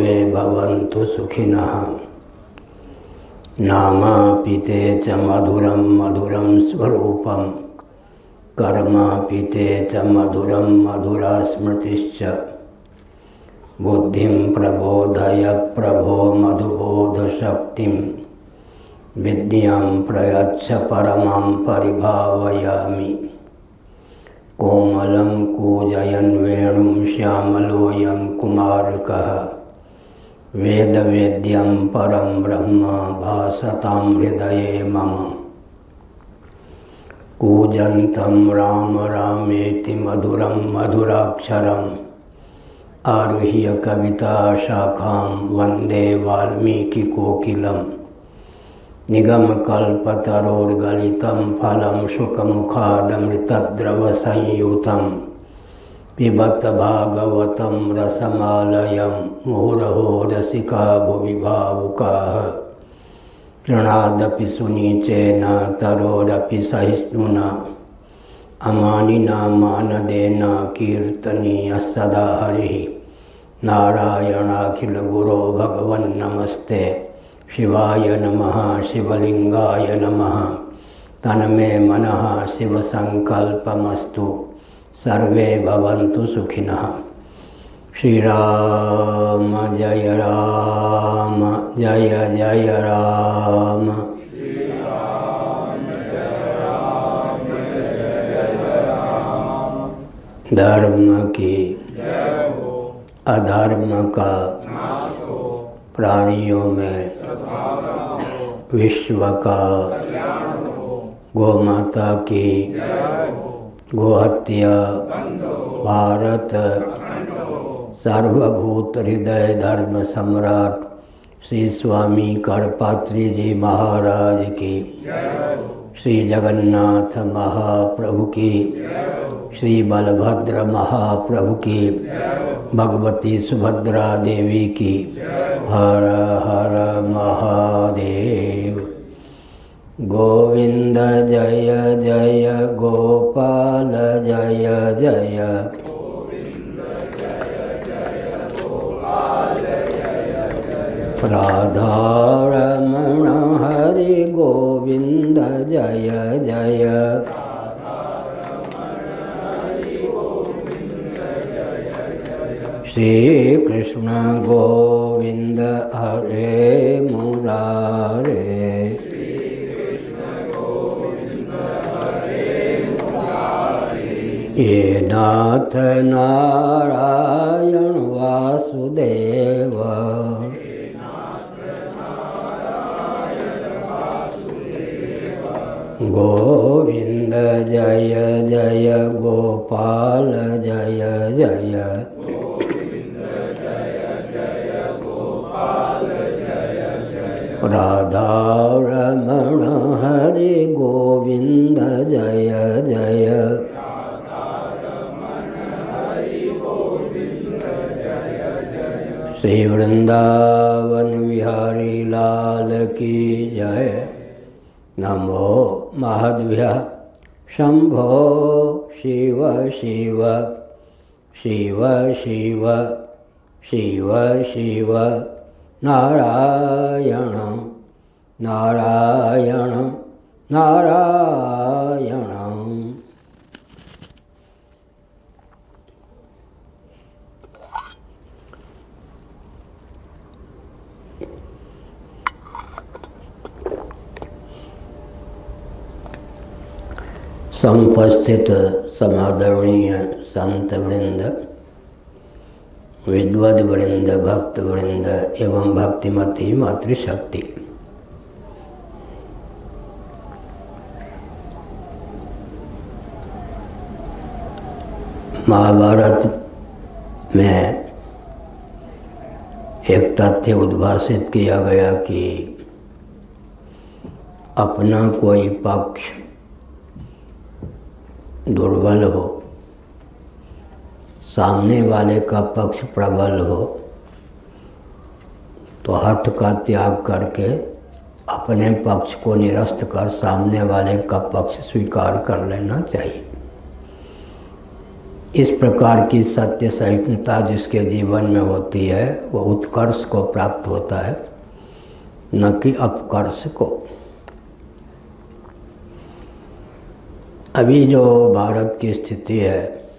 सर्वे भवन्तु सुखिनः। नामापिते च मधुरं मधुरं स्वरूपं, कर्मापिते च मधुरं मधुरा स्मृतिश्च। बुद्धिं प्रबोधय प्रभो मधुबोधशक्तिं, विद्यां प्रयच्छ परमां परिभावयामि। कोमलं कूजयन् वेणुं श्यामलोऽयं कुमारकः, वेदवेद्यं परं ब्रह्म भासतां हृदये मम। कूजन्तं राम रामेति मधुरं मधुराक्षरम्, आरुह्य कविता शाखां वन्दे वाल्मीकिकोकिलम्। निगमकल्पतरोर्गलितं फलं शुकमुखादमृतद्रवसंयुतं, पिबत भागवतं रसमालयं मुहुरहो रसिका भुवि भावुकाः। तृणादपि सुनीचेन तरोरपि सहिष्णुना, अमानिना मानदेन कीर्तनीयः सदा हरिः। नारायणाखिलगुरो भगवन्नमस्ते, शिवाय नमः शिवलिंगाय नमः। तन्मे मनः शिवसंकल्पमस्तु, सर्वे भवन्तु सुखिनः। श्री राम जय राम जय जय राम। धर्म की अधर्म का प्राणियों में विश्व का, गोमाता की गोहत्या, भारत सर्वभूत हृदय धर्म सम्राट श्री स्वामी करपात्री जी महाराज की, श्री जगन्नाथ महाप्रभु की, श्री बलभद्र महाप्रभु की, भगवती सुभद्रा देवी की। हर हर महादेव। गोविंद जय जय गोपाल जय जय, राधारमण हरि गोविंद जय जय। श्री कृष्ण गोविंद हरे मुरारे, ये नाथ नारायण वासुदेव, गोविंद जय जय गोपाल जय जय। राधारमण हरि गोविंद जय जय। श्री वृंदावन बिहारी लाल की जय। नमो महद्भ्यः शंभो शिव शिव शिव शिव शिव शिव नारायण नारायण नारायण। समुपस्थित समादरणीय संत वृंद, विद्वद वृंद, भक्त वृंद एवं भक्तिमती मातृशक्ति, महाभारत में एक तथ्य उद्भासित किया गया कि अपना कोई पक्ष दुर्बल हो, सामने वाले का पक्ष प्रबल हो, तो हठ का त्याग करके अपने पक्ष को निरस्त कर सामने वाले का पक्ष स्वीकार कर लेना चाहिए। इस प्रकार की सत्य सहिष्णुता जिसके जीवन में होती है वो उत्कर्ष को प्राप्त होता है, न कि अपकर्ष को। अभी जो भारत की स्थिति है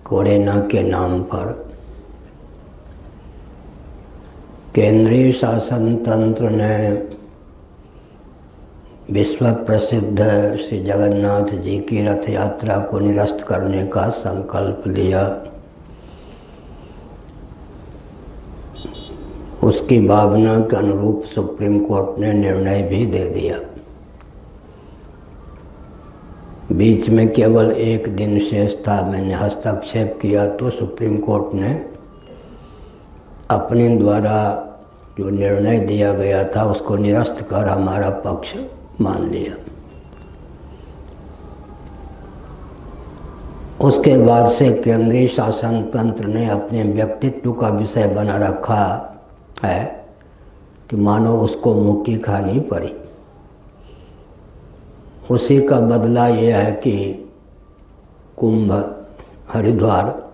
कोरोना के नाम पर, केंद्रीय शासन तंत्र ने विश्व प्रसिद्ध श्री जगन्नाथ जी की रथ यात्रा को निरस्त करने का संकल्प लिया। उसकी भावना के अनुरूप सुप्रीम कोर्ट ने निर्णय भी दे दिया। बीच में केवल एक दिन शेष था, मैंने हस्तक्षेप किया तो सुप्रीम कोर्ट ने अपने द्वारा जो निर्णय दिया गया था उसको निरस्त कर हमारा पक्ष मान लिया। उसके बाद से केंद्रीय शासन तंत्र ने अपने व्यक्तित्व का विषय बना रखा है कि मानो उसको मुक्की खानी पड़ी। उसी का बदला ये है कि कुंभ हरिद्वार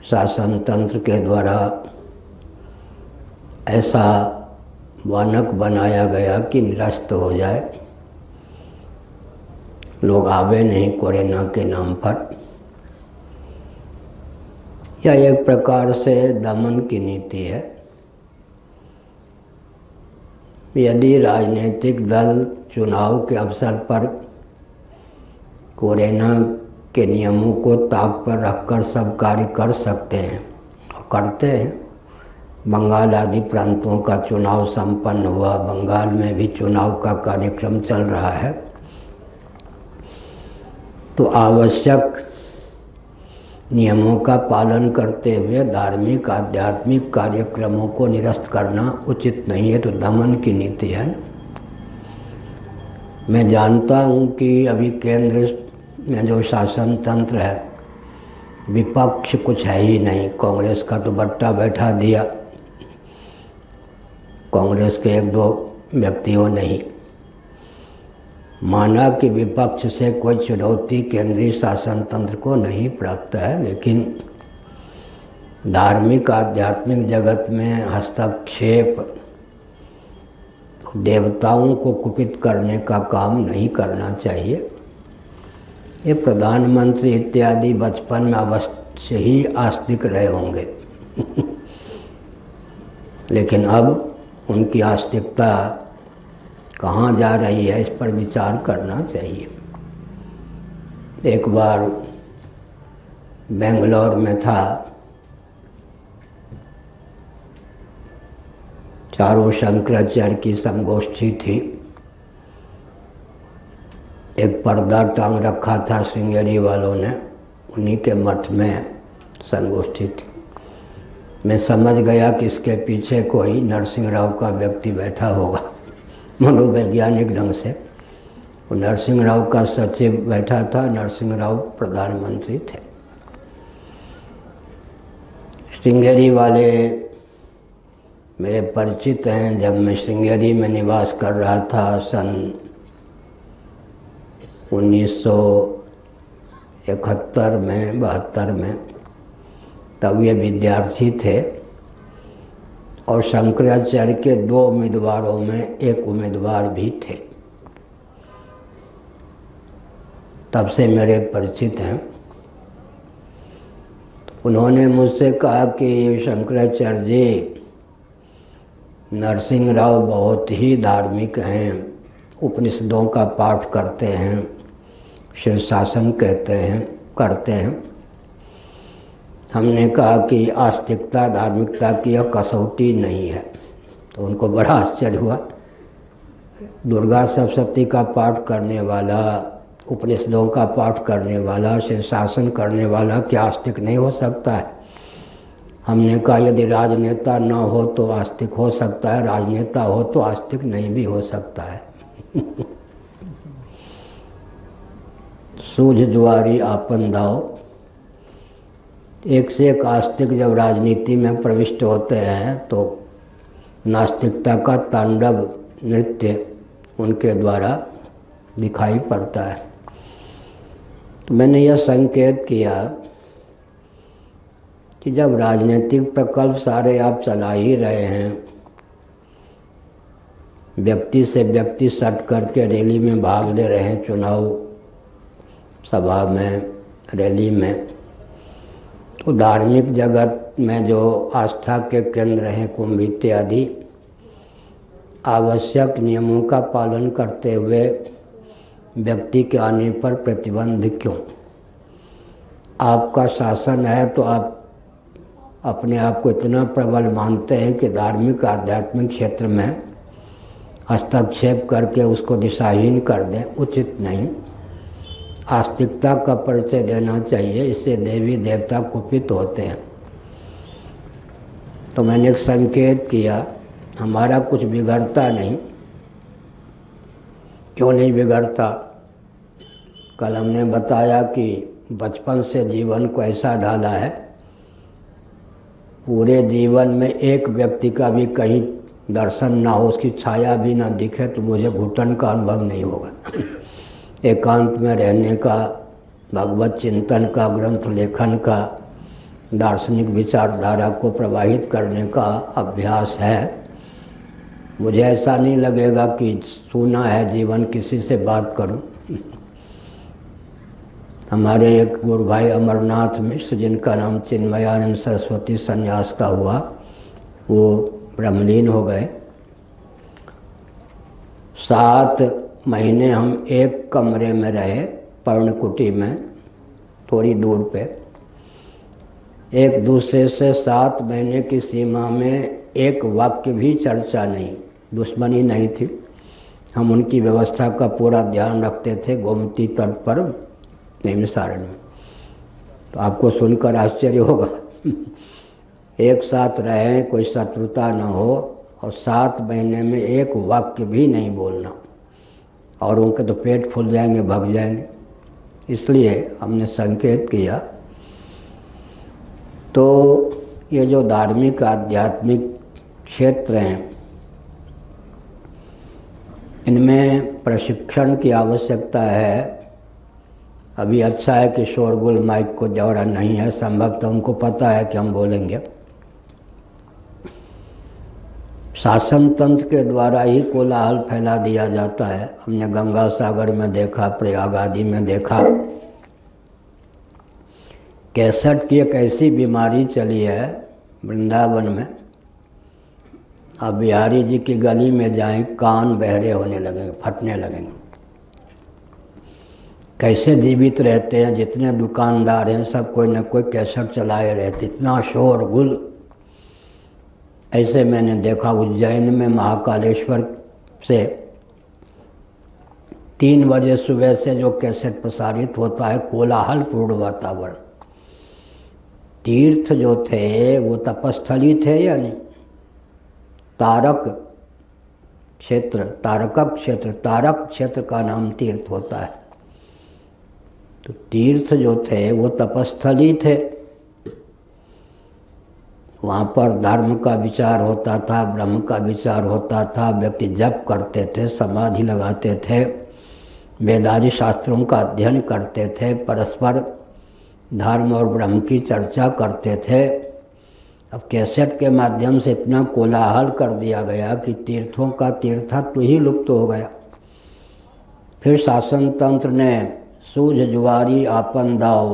शासन तंत्र के द्वारा ऐसा वानक बनाया गया कि निरस्त हो जाए, लोग आवे नहीं कोरोना के नाम पर। यह एक प्रकार से दमन की नीति है। यदि राजनीतिक दल चुनाव के अवसर पर कोरोना के नियमों को ताक पर रखकर सब कार्य कर सकते हैं और करते हैं, बंगाल आदि प्रांतों का चुनाव संपन्न हुआ, बंगाल में भी चुनाव का कार्यक्रम चल रहा है, तो आवश्यक नियमों का पालन करते हुए धार्मिक आध्यात्मिक कार्यक्रमों को निरस्त करना उचित नहीं है, तो दमन की नीति है। मैं जानता हूँ कि अभी केंद्र में जो शासन तंत्र है, विपक्ष कुछ है ही नहीं। कांग्रेस का तो बट्टा बैठा दिया, कांग्रेस के एक दो व्यक्तियों ने ही माना कि विपक्ष से कोई चुनौती केंद्रीय शासन तंत्र को नहीं प्राप्त है, लेकिन धार्मिक आध्यात्मिक जगत में हस्तक्षेप देवताओं को कुपित करने का काम नहीं करना चाहिए। ये प्रधानमंत्री इत्यादि बचपन में अवश्य ही आस्तिक रहे होंगे लेकिन अब उनकी आस्तिकता कहाँ जा रही है, इस पर विचार करना चाहिए। एक बार बेंगलोर में था, चारों शंकराचार्य की संगोष्ठी थी। एक पर्दा टांग रखा था श्रृंगेरी वालों ने, उन्हीं के मठ में संगोष्ठी थी। मैं समझ गया कि इसके पीछे कोई नरसिंह राव का व्यक्ति बैठा होगा मनोवैज्ञानिक ढंग से। और नरसिंह राव का सचिव बैठा था, नरसिंह राव प्रधानमंत्री थे। श्रृंगेरी वाले मेरे परिचित हैं। जब मैं श्रृंगेरी में निवास कर रहा था सन 1971 में 72 में, तब ये विद्यार्थी थे और शंकराचार्य के 2 उम्मीदवारों में एक उम्मीदवार भी थे। तब से मेरे परिचित हैं। उन्होंने मुझसे कहा कि शंकराचार्य जी, नरसिंह राव बहुत ही धार्मिक हैं, उपनिषदों का पाठ करते हैं, शीर्षासन कहते हैं, करते हैं। हमने कहा कि आस्तिकता धार्मिकता की यह कसौटी नहीं है। तो उनको बड़ा आश्चर्य हुआ। दुर्गा सप्तशती का पाठ करने वाला, उपनिषदों का पाठ करने वाला, शीर्षासन करने वाला क्या आस्तिक नहीं हो सकता है? हमने कहा यदि राजनेता न हो तो आस्तिक हो सकता है, राजनेता हो तो आस्तिक नहीं भी हो सकता है सूझ जुआरी आपन दाव। एक से एक आस्तिक जब राजनीति में प्रविष्ट होते हैं तो नास्तिकता का तांडव नृत्य उनके द्वारा दिखाई पड़ता है। तो मैंने यह संकेत किया कि जब राजनीतिक प्रकल्प सारे आप चला ही रहे हैं, व्यक्ति से व्यक्ति सट करके रैली में भाग ले रहे हैं, चुनाव सभा में, रैली में, तो धार्मिक जगत में जो आस्था के केंद्र हैं कुंभ इत्यादि, आवश्यक नियमों का पालन करते हुए व्यक्ति के आने पर प्रतिबंध क्यों? आपका शासन है तो आप अपने आप को इतना प्रबल मानते हैं कि धार्मिक आध्यात्मिक क्षेत्र में हस्तक्षेप करके उसको दिशाहीन कर दें, उचित नहीं। आस्तिकता का परिचय देना चाहिए, इससे देवी देवता कुपित होते हैं। तो मैंने एक संकेत किया, हमारा कुछ बिगड़ता नहीं। क्यों नहीं बिगड़ता? कल हमने बताया कि बचपन से जीवन को ऐसा ढाला है, पूरे जीवन में एक व्यक्ति का भी कहीं दर्शन ना हो, उसकी छाया भी ना दिखे तो मुझे घुटन का अनुभव नहीं होगा। एकांत में रहने का, भगवत चिंतन का, ग्रंथ लेखन का, दार्शनिक विचारधारा को प्रवाहित करने का अभ्यास है। मुझे ऐसा नहीं लगेगा कि सूना है जीवन, किसी से बात करूं। हमारे एक गुरु भाई अमरनाथ मिश्र, जिनका नाम चिन्मयानंद सरस्वती संन्यास का हुआ, वो ब्रह्मलीन हो गए। 7 महीने हम एक कमरे में रहे, पर्णकुटी में, थोड़ी दूर पे। एक दूसरे से 7 महीने की सीमा में एक वाक्य भी चर्चा नहीं, दुश्मनी नहीं थी। हम उनकी व्यवस्था का पूरा ध्यान रखते थे गोमती तट पर, नैमिषारण्य में। तो आपको सुनकर आश्चर्य होगा एक साथ रहे, कोई शत्रुता न हो, और 7 महीने में एक वाक्य भी नहीं बोलना, और उनके तो पेट फूल जाएंगे, भग जाएंगे। इसलिए हमने संकेत किया। तो ये जो धार्मिक आध्यात्मिक क्षेत्र हैं, इनमें प्रशिक्षण की आवश्यकता है। अभी अच्छा है कि शोरगुल माइक को दौरा नहीं है, संभवतः उनको पता है कि हम बोलेंगे। शासन तंत्र के द्वारा ही कोलाहल फैला दिया जाता है। हमने गंगा सागर में देखा, प्रयाग आदि में देखा। कैसेट की एक ऐसी बीमारी चली है वृंदावन में, आप बिहारी जी की गली में जाएं, कान बहरे होने लगेंगे, फटने लगेंगे। कैसे जीवित रहते हैं, जितने दुकानदार हैं सब कोई न कोई कैसेट चलाए रहते, इतना शोर गुल। ऐसे मैंने देखा उज्जैन में महाकालेश्वर से 3 बजे सुबह से जो कैसेट प्रसारित होता है, कोलाहलपूर्ण वातावरण। तीर्थ जो थे वो तपस्थली थे या नहीं? तारक क्षेत्र, तारक क्षेत्र, तारक क्षेत्र का नाम तीर्थ होता है। तो तीर्थ जो थे वो तपस्थली थे, वहाँ पर धर्म का विचार होता था, ब्रह्म का विचार होता था, व्यक्ति जप करते थे, समाधि लगाते थे, वेदादि शास्त्रों का अध्ययन करते थे, परस्पर धर्म और ब्रह्म की चर्चा करते थे। अब कैसेट के माध्यम से इतना कोलाहल कर दिया गया कि तीर्थों का तीर्थत्व ही लुप्त हो गया। फिर शासन तंत्र ने सूझ जुआरी आपन दाव,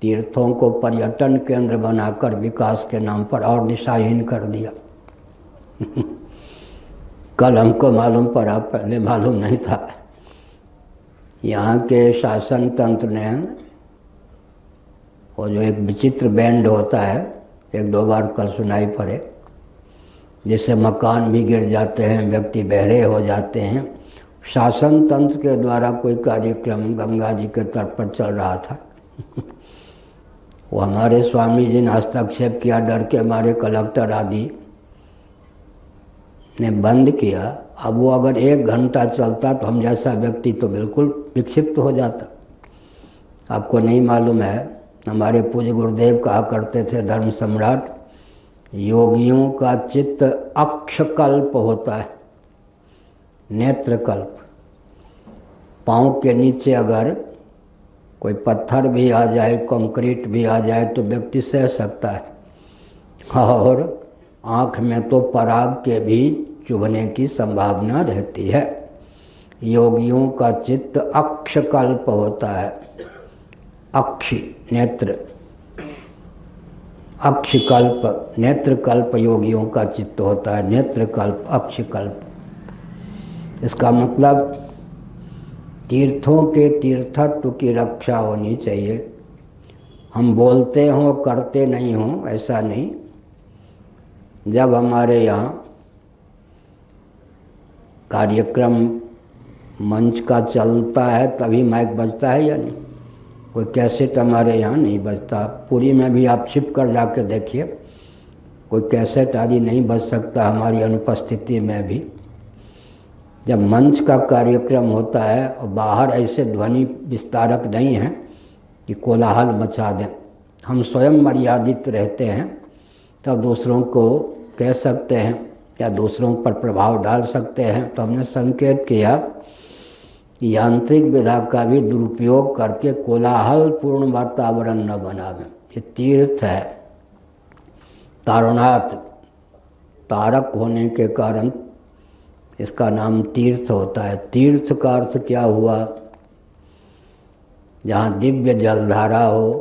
तीर्थों को पर्यटन केंद्र बनाकर विकास के नाम पर और दिशाहीन कर दिया। कल हमको मालूम पड़ा, पहले मालूम नहीं था। यहाँ के शासन तंत्र ने वो जो एक विचित्र बैंड होता है, 1-2 बार कल सुनाई पड़े, जिससे मकान भी गिर जाते हैं, व्यक्ति बहरे हो जाते हैं। शासन तंत्र के द्वारा कोई कार्यक्रम गंगा जी के तट पर चल रहा था वो हमारे स्वामी जी ने हस्तक्षेप किया, डर के हमारे कलेक्टर आदि ने बंद किया। अब वो अगर 1 घंटा चलता तो हम जैसा व्यक्ति तो बिल्कुल विक्षिप्त हो जाता। आपको नहीं मालूम है, हमारे पूज्य गुरुदेव कहा करते थे, धर्म सम्राट, योगियों का चित्त अक्षकल्प होता है, नेत्रकल्प। पाँव के नीचे अगर कोई पत्थर भी आ जाए, कंक्रीट भी आ जाए तो व्यक्ति सह सकता है, और आँख में तो पराग के भी चुभने की संभावना रहती है। योगियों का चित्त अक्षकल्प होता है। अक्षि नेत्र, अक्षकल्प नेत्रकल्प योगियों का चित्त होता है। नेत्रकल्प, अक्षकल्प, इसका मतलब तीर्थों के तीर्थत्व की रक्षा होनी चाहिए। हम बोलते हों करते नहीं हों ऐसा नहीं। जब हमारे यहाँ कार्यक्रम मंच का चलता है तभी माइक बजता है या नहीं? कोई कैसेट हमारे यहाँ नहीं बजता। पूरी में भी आप छिप कर जाके देखिए, कोई कैसेट आदि नहीं बज सकता हमारी अनुपस्थिति में भी। जब मंच का कार्यक्रम होता है और बाहर ऐसे ध्वनि विस्तारक नहीं हैं कि कोलाहल मचा दें, हम स्वयं मर्यादित रहते हैं, तब दूसरों को कह सकते हैं या दूसरों पर प्रभाव डाल सकते हैं। तो हमने संकेत किया कि यांत्रिक विधा का भी दुरुपयोग करके कोलाहल पूर्ण वातावरण न बनावें। ये तीर्थ है। तारनाथ तारक होने के कारण इसका नाम तीर्थ होता है। तीर्थ का अर्थ क्या हुआ? जहाँ दिव्य जलधारा हो,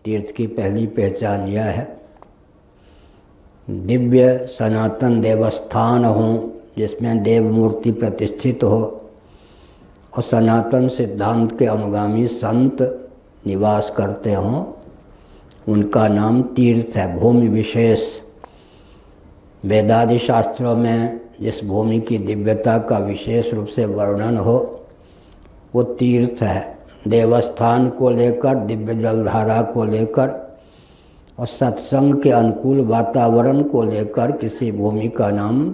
तीर्थ की पहली पहचान यह है। दिव्य सनातन देवस्थान हो जिसमें देव मूर्ति प्रतिष्ठित हो और सनातन सिद्धांत के अनुगामी संत निवास करते हों, उनका नाम तीर्थ है। भूमि विशेष, वेदादि शास्त्रों में जिस भूमि की दिव्यता का विशेष रूप से वर्णन हो वो तीर्थ है। देवस्थान को लेकर, दिव्य जलधारा को लेकर और सत्संग के अनुकूल वातावरण को लेकर किसी भूमि का नाम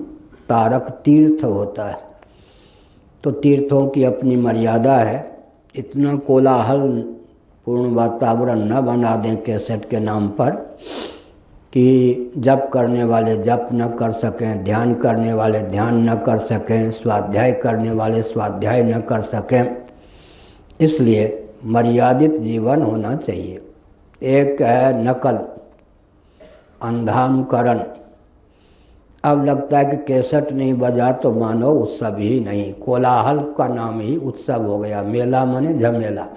तारक तीर्थ होता है। तो तीर्थों की अपनी मर्यादा है। इतना कोलाहल पूर्ण वातावरण न बना दें कैसेट के नाम पर कि जप करने वाले जप न कर सकें, ध्यान करने वाले ध्यान न कर सकें, स्वाध्याय करने वाले स्वाध्याय न कर सकें। इसलिए मर्यादित जीवन होना चाहिए। एक है नकल, अंधानुकरण। अब लगता है कि कैसेट नहीं बजा तो मानो उत्सव ही नहीं। कोलाहल का नाम ही उत्सव हो गया। मेला माने झमेला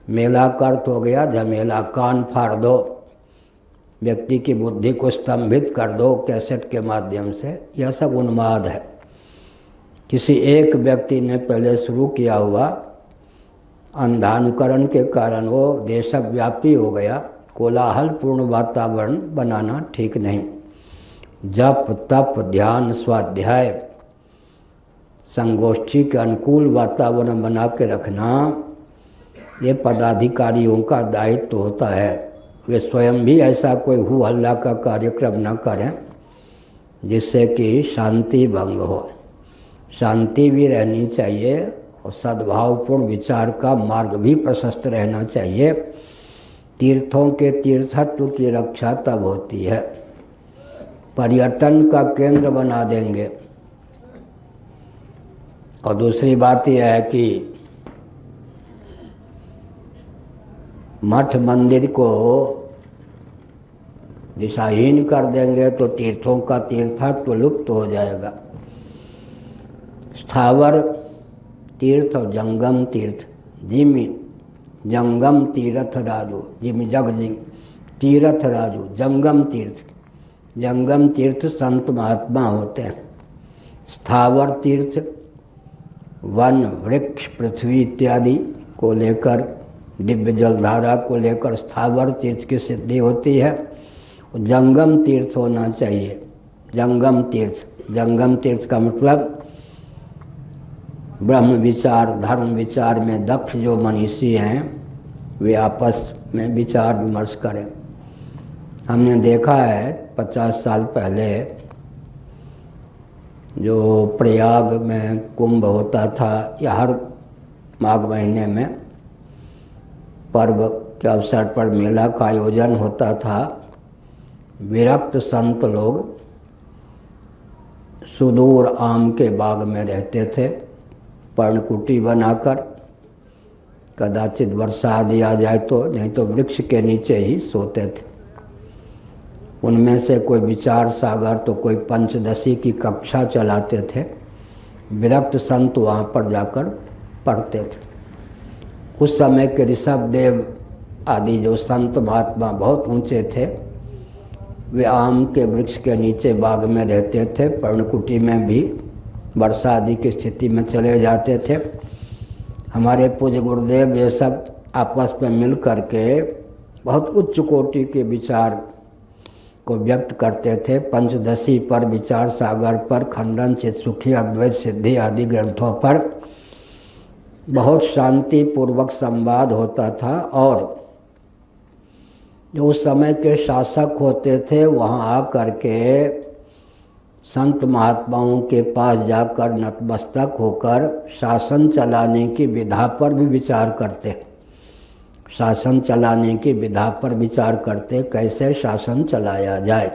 मेला का अर्थ हो गया झमेला। कान फाड़ दो, व्यक्ति की बुद्धि को स्तंभित कर दो कैसेट के माध्यम से, यह सब उन्माद है। किसी एक व्यक्ति ने पहले शुरू किया हुआ, अंधानुकरण के कारण वो देशव्यापी हो गया। कोलाहल पूर्ण वातावरण बनाना ठीक नहीं। जप तप ध्यान स्वाध्याय संगोष्ठी के अनुकूल वातावरण बना के रखना ये पदाधिकारियों का दायित्व होता है। वे स्वयं भी ऐसा कोई हु हल्ला का कार्यक्रम न करें जिससे कि शांति भंग हो। शांति भी रहनी चाहिए और सद्भावपूर्ण विचार का मार्ग भी प्रशस्त रहना चाहिए। तीर्थों के तीर्थत्व की रक्षा तब होती है। पर्यटन का केंद्र बना देंगे। और दूसरी बात यह है कि मठ मंदिर को दिशाहीन कर देंगे तो तीर्थों का तीर्थत्व लुप्त हो जाएगा। स्थावर तीर्थ और जंगम तीर्थ, जिमि जंगम तीर्थ राजू, जिमि जग जिंग तीर्थ राजू, जंगम तीर्थ। जंगम तीर्थ संत महात्मा होते हैं। स्थावर तीर्थ वन वृक्ष पृथ्वी इत्यादि को लेकर, दिव्य जलधारा को लेकर स्थावर तीर्थ की सिद्धि होती है। जंगम तीर्थ होना चाहिए। जंगम तीर्थ, जंगम तीर्थ का मतलब ब्रह्म विचार धर्म विचार में दक्ष जो मनीषी हैं वे आपस में विचार विमर्श करें। हमने देखा है 50 साल पहले जो प्रयाग में कुंभ होता था या हर माघ महीने में पर्व के अवसर पर मेला का आयोजन होता था। विरक्त संत लोग सुदूर आम के बाग में रहते थे, पर्णकुटी बनाकर कदाचित वर्षा आदि आ जाए तो, नहीं तो वृक्ष के नीचे ही सोते थे। उनमें से कोई विचार सागर तो कोई पंचदशी की कक्षा चलाते थे। विरक्त संत वहाँ पर जाकर पढ़ते थे। उस समय के ऋषभ देव आदि जो संत महात्मा बहुत ऊंचे थे, वे आम के वृक्ष के नीचे बाग में रहते थे। पर्णकुटी में भी वर्षा आदि की स्थिति में चले जाते थे। हमारे पूज्य गुरुदेव ये सब आपस में मिल करके बहुत उच्च कोटि के विचार को व्यक्त करते थे। पंचदशी पर, विचार सागर पर, खंडन, चित्सुखी, अद्वैत सिद्धि आदि ग्रंथों पर बहुत शांति पूर्वक संवाद होता था। और जो उस समय के शासक होते थे वहाँ आ करके संत महात्माओं के पास जाकर नतमस्तक होकर शासन चलाने की विधा पर भी विचार करते। शासन चलाने की विधा पर विचार करते, कैसे शासन चलाया जाए।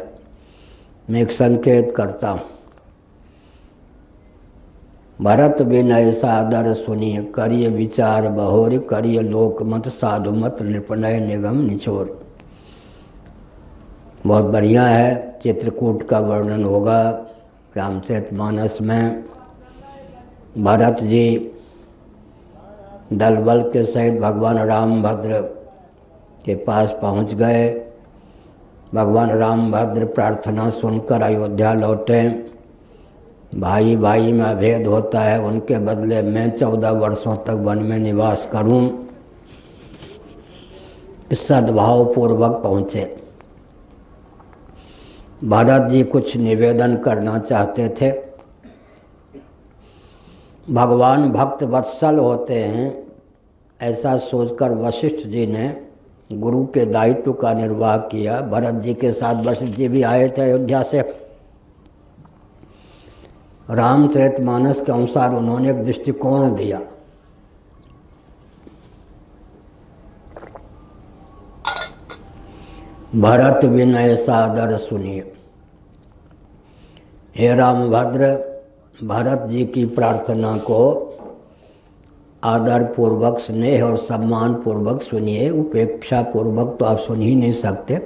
मैं एक संकेत करता हूँ। भरत विनय सादर सुनिए, करिए विचार बहोर, करिए लोकमत साधुमत, नृपनय निगम निचोर। बहुत बढ़िया है। चित्रकूट का वर्णन होगा रामचरितमानस में। भरत जी दलबल के सहित भगवान रामभद्र के पास पहुंच गए। भगवान रामभद्र प्रार्थना सुनकर अयोध्या लौटे। भाई भाई में अभेद होता है, उनके बदले मैं 14 वर्षों तक वन में निवास करूं, इस सद्भाव पूर्वक पहुँचे। भरत जी कुछ निवेदन करना चाहते थे। भगवान भक्त वत्सल होते हैं, ऐसा सोचकर वशिष्ठ जी ने गुरु के दायित्व का निर्वाह किया। भरत जी के साथ वशिष्ठ जी भी आए थे अयोध्या से। रामचरितमानस के अनुसार उन्होंने एक दृष्टिकोण दिया। भरत विनय सादर सुनिए। हे रामभद्र, भरत जी की प्रार्थना को आदर पूर्वक, स्नेह और सम्मान पूर्वक सुनिए। उपेक्षा पूर्वक तो आप सुन ही नहीं सकते,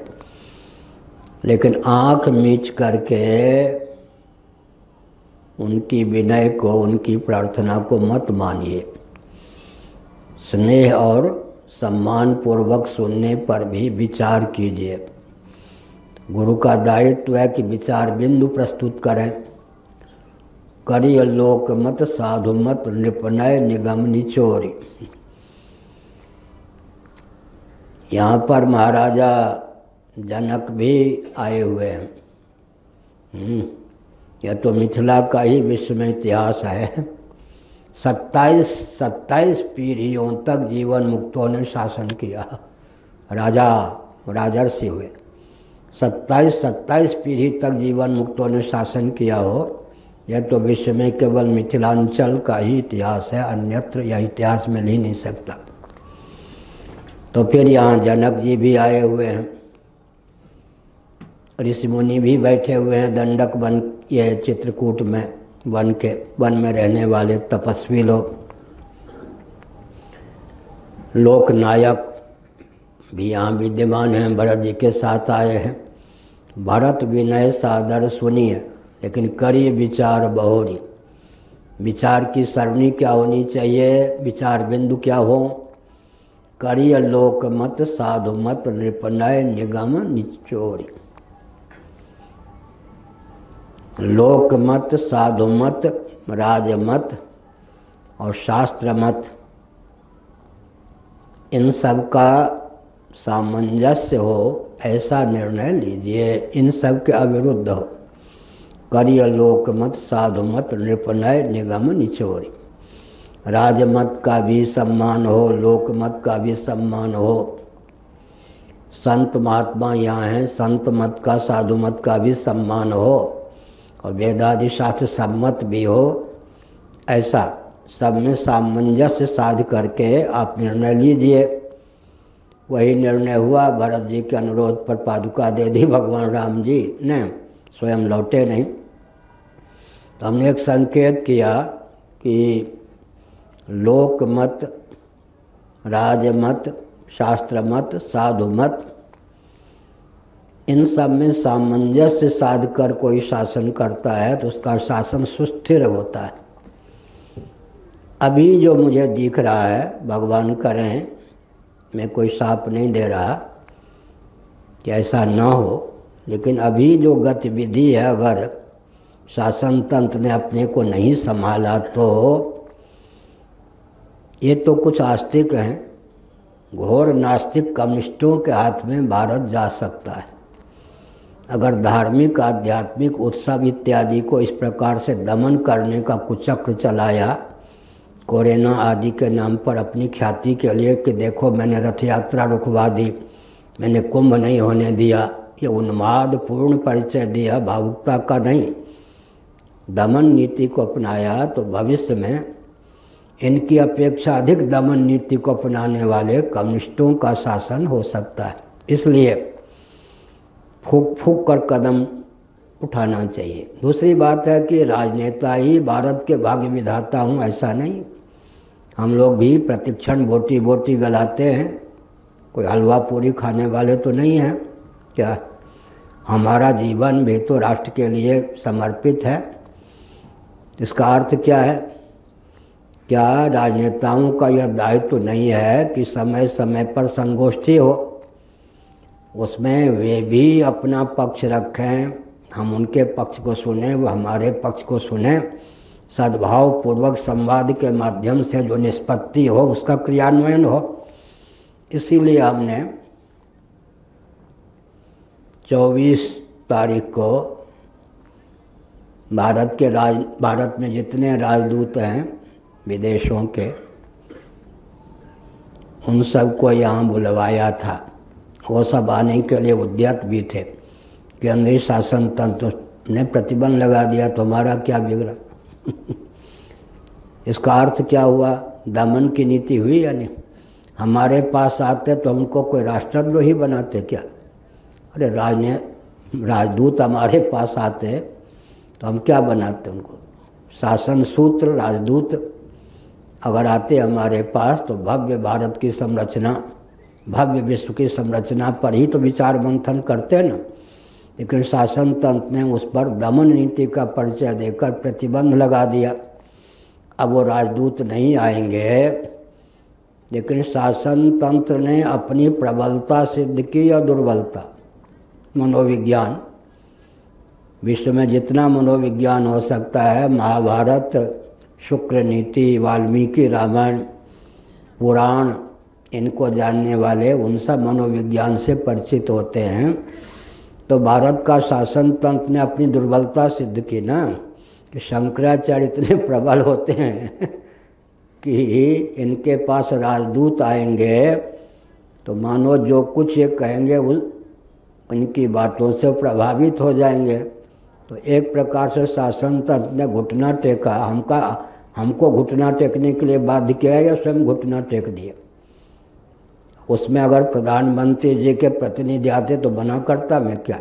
लेकिन आँख मीच करके उनकी विनय को, उनकी प्रार्थना को मत मानिए। स्नेह और सम्मान पूर्वक सुनने पर भी विचार कीजिए। गुरु का दायित्व है कि विचार बिंदु प्रस्तुत करें। करिय लोक मत साधु मत, नृपनय निगम निचोरी। यहाँ पर महाराजा जनक भी आए हुए हैं। यह तो मिथिला का ही विश्व में इतिहास है। 27 पीढ़ियों तक जीवन मुक्तों ने शासन किया। राजा राजर्षि हुए। 27 पीढ़ी तक जीवन मुक्तों ने शासन किया हो, यह तो विश्व में केवल मिथिलांचल का ही इतिहास है, अन्यत्र यह इतिहास मिल ही नहीं सकता। तो फिर यहाँ जनक जी भी आए हुए हैं, ऋषि मुनि भी बैठे हुए हैं। दंडक वन, ये चित्रकूट में वन में रहने वाले तपस्वी लोग। लोकनायक भी यहाँ विद्यमान हैं, भरत जी के साथ आए हैं। भरत विनय सादर सुनिए, लेकिन करिए विचार बहोरी। विचार की सरणी क्या होनी चाहिए, विचार बिंदु क्या हो। करिय लोक मत साधु मत, नृपनय निगम निचोरी। लोक मत, साधु मत, राजमत और शास्त्र मत, इन सब का सामंजस्य हो, ऐसा निर्णय लीजिए। इन सब के अविरुद्ध हो। करिय लोक मत, साधु मत, नृपनय निगम निचोरी। राजमत का भी सम्मान हो, लोकमत का भी सम्मान हो। संत महात्मा यहाँ हैं, संत मत का, साधु मत का भी सम्मान हो और वेदादि शास्त्र सम्मत भी हो। ऐसा सब में सामंजस्य साध करके आप निर्णय लीजिए। वही निर्णय हुआ। भरत जी के अनुरोध पर पादुका दे दी भगवान राम जी ने, स्वयं लौटे नहीं। तो हमने एक संकेत किया कि लोकमत, राजमत, शास्त्रमत, साधुमत, इन सब में सामंजस्य साध कर कोई शासन करता है तो उसका शासन सुस्थिर होता है। अभी जो मुझे दिख रहा है, भगवान करें मैं कोई शाप नहीं दे रहा कि ऐसा ना हो, लेकिन अभी जो गतिविधि है, अगर शासन तंत्र ने अपने को नहीं संभाला तो ये तो कुछ आस्तिक हैं, घोर नास्तिक कम्युनिस्टों के हाथ में भारत जा सकता है। अगर धार्मिक आध्यात्मिक उत्सव इत्यादि को इस प्रकार से दमन करने का कुचक्र चलाया, कोरोना आदि के नाम पर अपनी ख्याति के लिए कि देखो मैंने रथ यात्रा रुकवा दी, मैंने कुंभ नहीं होने दिया, ये उन्माद पूर्ण परिचय दिया, भावुकता का नहीं, दमन नीति को अपनाया, तो भविष्य में इनकी अपेक्षा अधिक दमन नीति को अपनाने वाले कम्युनिस्टों का शासन हो सकता है। इसलिए फूक फूक कर कदम उठाना चाहिए। दूसरी बात है कि राजनेता ही भारत के भाग्य विधाता हूँ ऐसा नहीं, हम लोग भी प्रतिक्षण बोटी बोटी गलाते हैं, कोई हलवा पूरी खाने वाले तो नहीं हैं क्या? हमारा जीवन भी तो राष्ट्र के लिए समर्पित है। इसका अर्थ क्या है? क्या राजनेताओं का यह दायित्व तो नहीं है कि समय समय पर संगोष्ठी हो, उसमें वे भी अपना पक्ष रखें, हम उनके पक्ष को सुने, वो हमारे पक्ष को सुने, सद्भाव पूर्वक संवाद के माध्यम से जो निष्पत्ति हो उसका क्रियान्वयन हो। इसीलिए हमने 24 तारीख को भारत में जितने राजदूत हैं विदेशों के, उन सबको यहाँ बुलवाया था। वो सब आने के लिए उद्यत भी थे। केंद्रीय शासन तंत्र ने प्रतिबंध लगा दिया तो हमारा क्या बिगड़ा? इसका अर्थ क्या हुआ? दमन की नीति हुई या नहीं? हमारे पास आते तो हमको कोई राष्ट्रद्रोही बनाते क्या? अरे राजदूत हमारे पास आते तो हम क्या बनाते उनको? शासन सूत्र राजदूत अगर आते हमारे पास तो भव्य भारत की संरचना, भव्य विश्व की संरचना पर ही तो विचार मंथन करते ना। लेकिन शासन तंत्र ने उस पर दमन नीति का परिचय देकर प्रतिबंध लगा दिया। अब वो राजदूत नहीं आएंगे, लेकिन शासन तंत्र ने अपनी प्रबलता सिद्ध की या दुर्बलता, मनोविज्ञान, विश्व में जितना मनोविज्ञान हो सकता है, महाभारत, शुक्र नीति, वाल्मीकि रामायण, पुराण, इनको जानने वाले उन सब मनोविज्ञान से परिचित होते हैं। तो भारत का शासन तंत्र ने अपनी दुर्बलता सिद्ध की ना, कि शंकराचार्य इतने प्रबल होते हैं कि इनके पास राजदूत आएंगे तो मानो जो कुछ ये कहेंगे उनकी बातों से प्रभावित हो जाएंगे। तो एक प्रकार से शासन तंत्र ने घुटना टेका, हमको घुटना टेकने के लिए बाध्य किया या स्वयं घुटना टेक दिए। उसमें अगर प्रधानमंत्री जी के प्रतिनिधि आते तो बना करता मैं क्या?